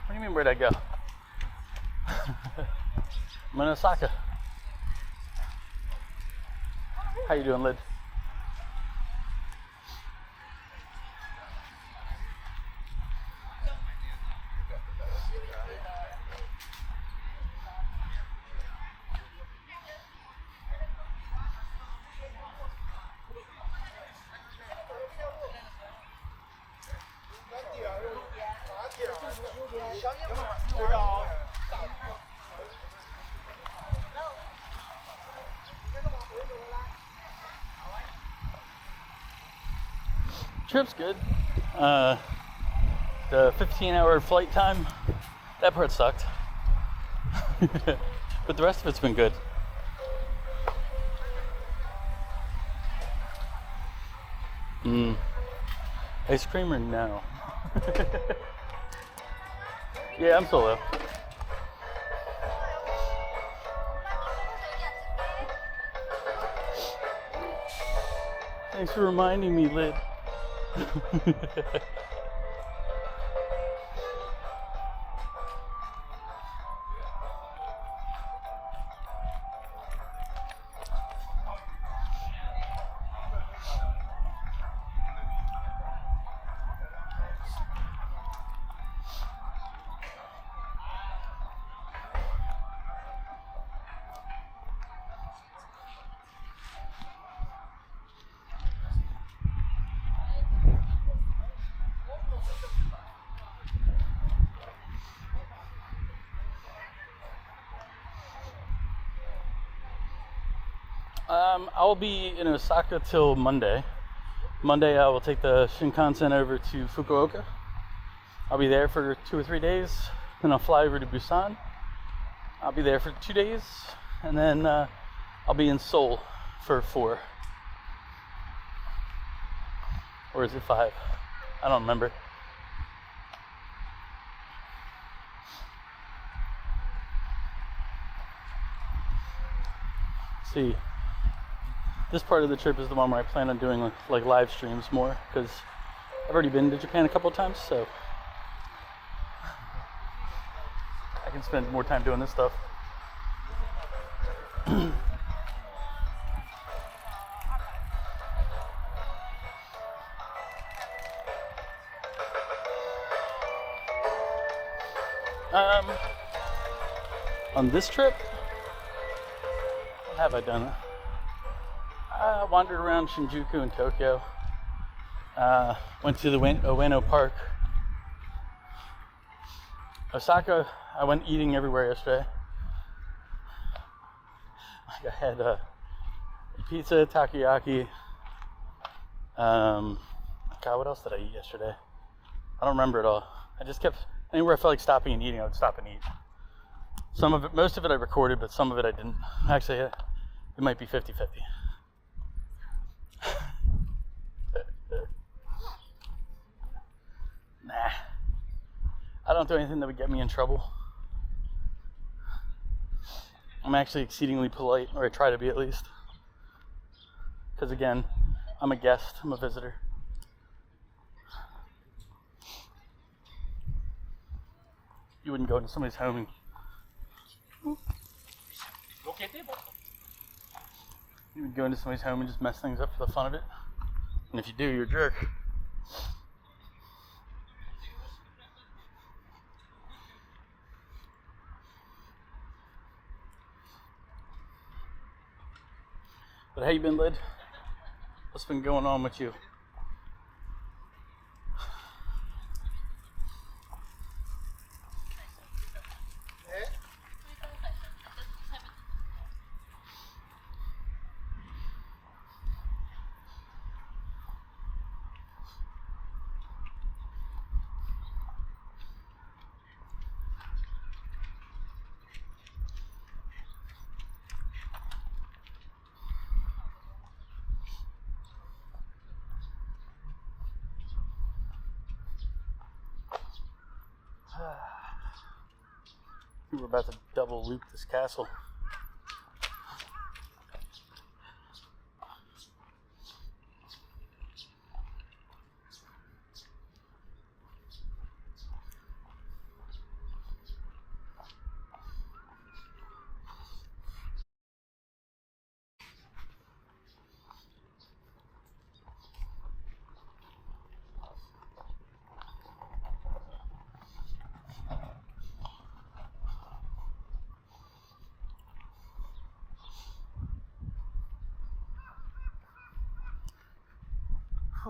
What do you mean, where'd I go? I'm in Osaka. How you doing, Lid? Trip's good. The 15-hour flight time, that part sucked. But the rest of it's been good. Ice cream or no? Yeah, I'm solo. Thanks for reminding me, Lid. I'll be in Osaka till Monday. Monday I will take the Shinkansen over to Fukuoka. I'll be there for 2 or 3 days. Then I'll fly over to Busan. I'll be there for 2 days. And then I'll be in Seoul for 4. Or is it 5? I don't remember. Let's see. This part of the trip is the one where I plan on doing like live streams more, because I've already been to Japan a couple of times, so I can spend more time doing this stuff. On this trip, what have I done? I wandered around Shinjuku and Tokyo. Went to the Ueno Park. Osaka, I went eating everywhere yesterday. I had pizza, takoyaki, God, what else did I eat yesterday? I don't remember it all. I just kept, anywhere I felt like stopping and eating, I would stop and eat. Some of it, most of it I recorded, but some of it I didn't. Actually, it might be 50-50. Nah. I don't do anything that would get me in trouble. I'm actually exceedingly polite, or I try to be at least. Because again, I'm a guest, I'm a visitor. You wouldn't go into somebody's home and... You would go into somebody's home and just mess things up for the fun of it. And if you do, you're a jerk. But how you been, Lid? What's been going on with you? We're about to double loop this castle.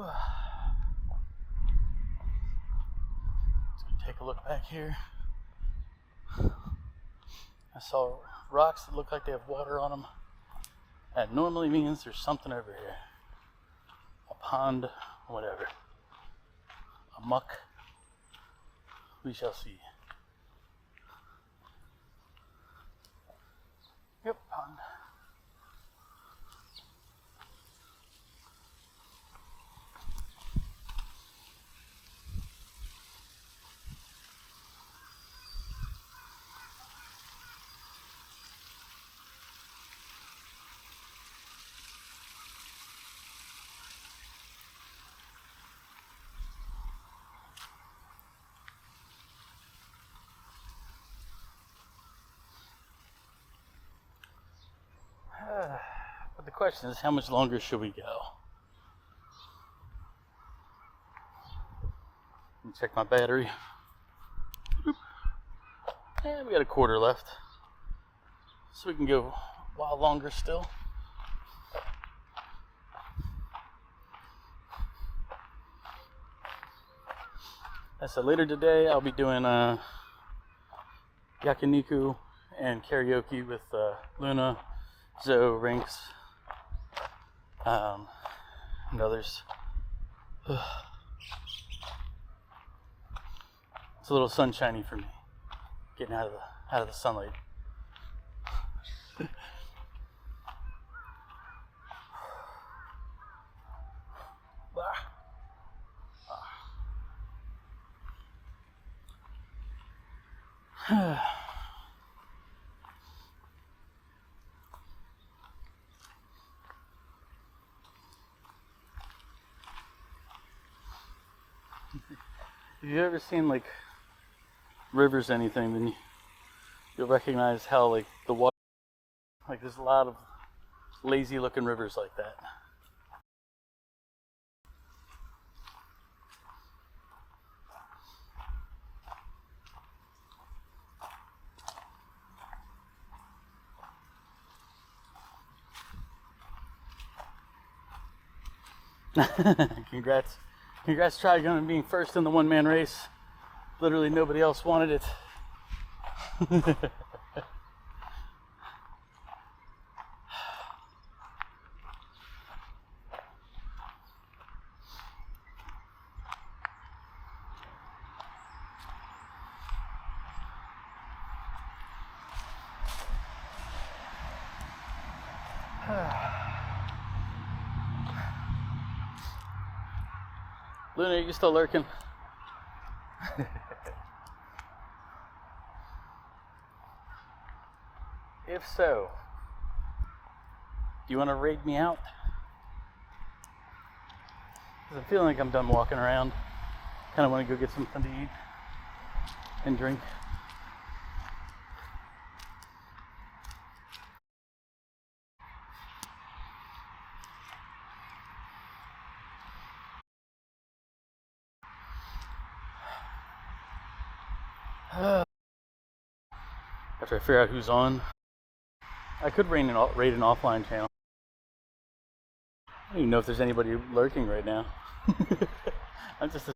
Let's take a look back here. I saw rocks that look like they have water on them. That normally means there's something over here. A pond, whatever. A muck. We shall see. Yep, pond. But the question is, how much longer should we go? Let me check my battery. And we got a quarter left. So we can go a while longer still. So later today I'll be doing yakiniku and karaoke with Luna, Zoe, Rinks, and others. It's a little sunshiny for me, getting out of the sunlight. If you've ever seen like rivers, anything, then you'll recognize how like the water, like there's a lot of lazy looking rivers like that. Congrats, Trigon, on being first in the one-man race. Literally nobody else wanted it. Luna, are you still lurking? If so, do you want to raid me out? Because I'm feeling like I'm done walking around. Kind of want to go get something to eat and drink. After I figure out who's on, I could raid an offline channel. I don't even know if there's anybody lurking right now. I'm just.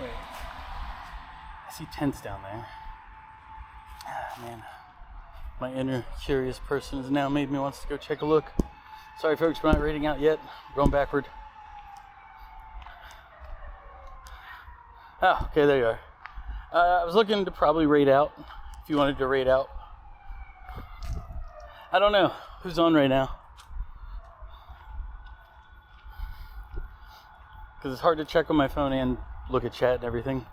Wait. I see tents down there. Ah, man. My inner curious person has now made me wants to go check a look. Sorry folks, we're not raiding out yet. We're going backward. Oh, okay, there you are. I was looking to probably raid out, if you wanted to raid out. I don't know who's on right now. Because it's hard to check on my phone and look at chat and everything.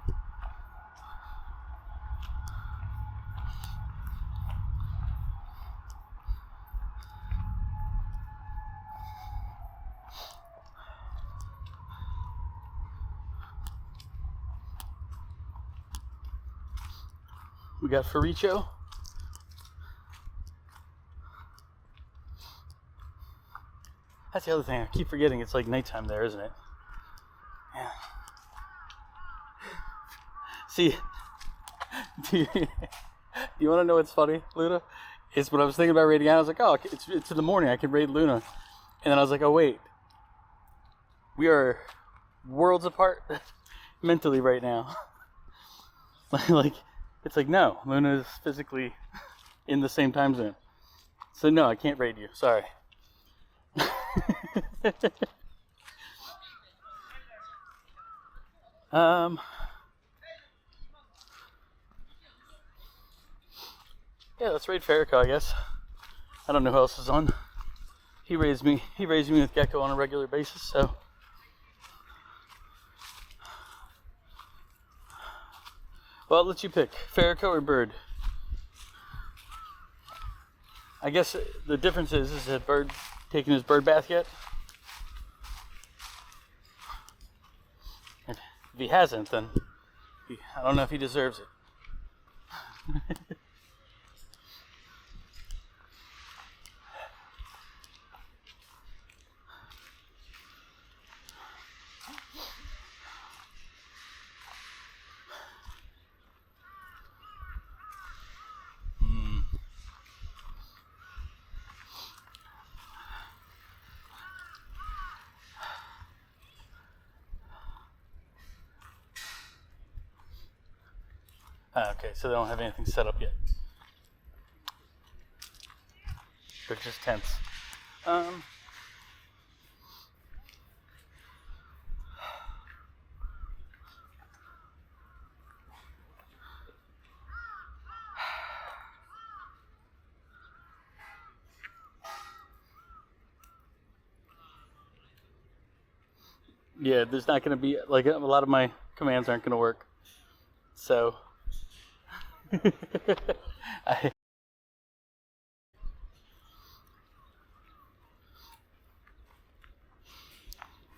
We got Faricho. That's the other thing. I keep forgetting it's like nighttime there, isn't it? Yeah. See, do you want to know what's funny, Luna? It's when I was thinking about raiding out, I was like, oh, it's in the morning. I can raid Luna. And then I was like, oh, wait. We are worlds apart mentally right now. Like, it's like, no, Luna is physically in the same time zone. So, no, I can't raid you. Sorry. Yeah, let's raid Farrakhan, I guess. I don't know who else is on. He raised me with Gecko on a regular basis, so. Well, I'll let you pick, Farrakhan or Bird. I guess the difference is that Bird taken his bird bath yet? If he hasn't, then I don't know if he deserves it. Okay, so they don't have anything set up yet. They're just tents. Yeah, there's not going to be, like, a lot of my commands aren't going to work. So,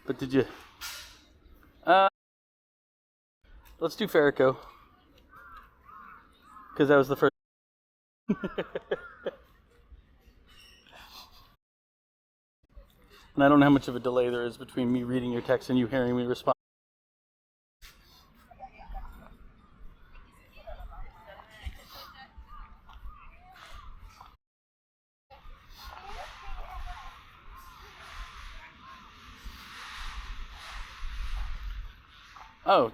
but did you, let's do Farrakhan, because that was the first. And I don't know how much of a delay there is between me reading your text and you hearing me respond. Oh.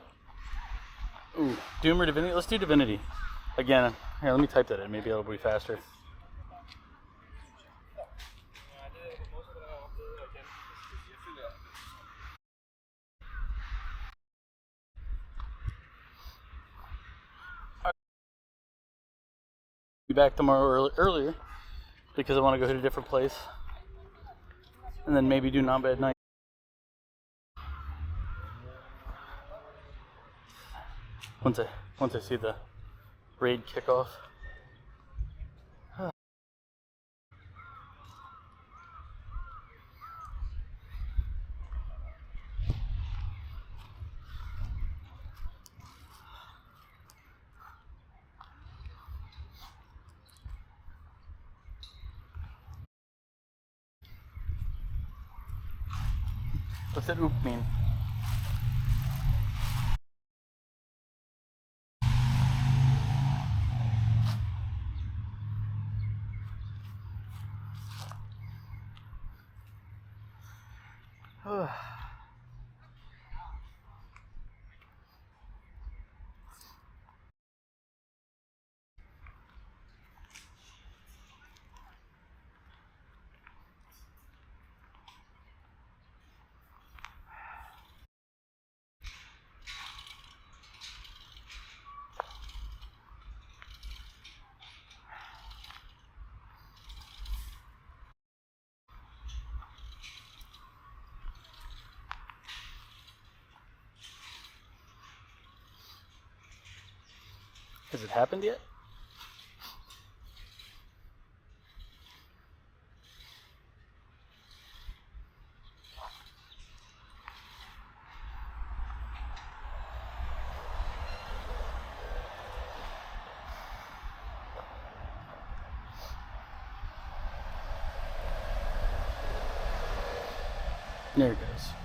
Ooh, Doom or Divinity? Let's do Divinity. Again, here, let me type that in. Maybe it'll be faster. be back tomorrow earlier because I want to go hit a different place. And then maybe do Namba at night. Once I see the raid kickoff. What's that oop mean? Has it happened yet? There it goes.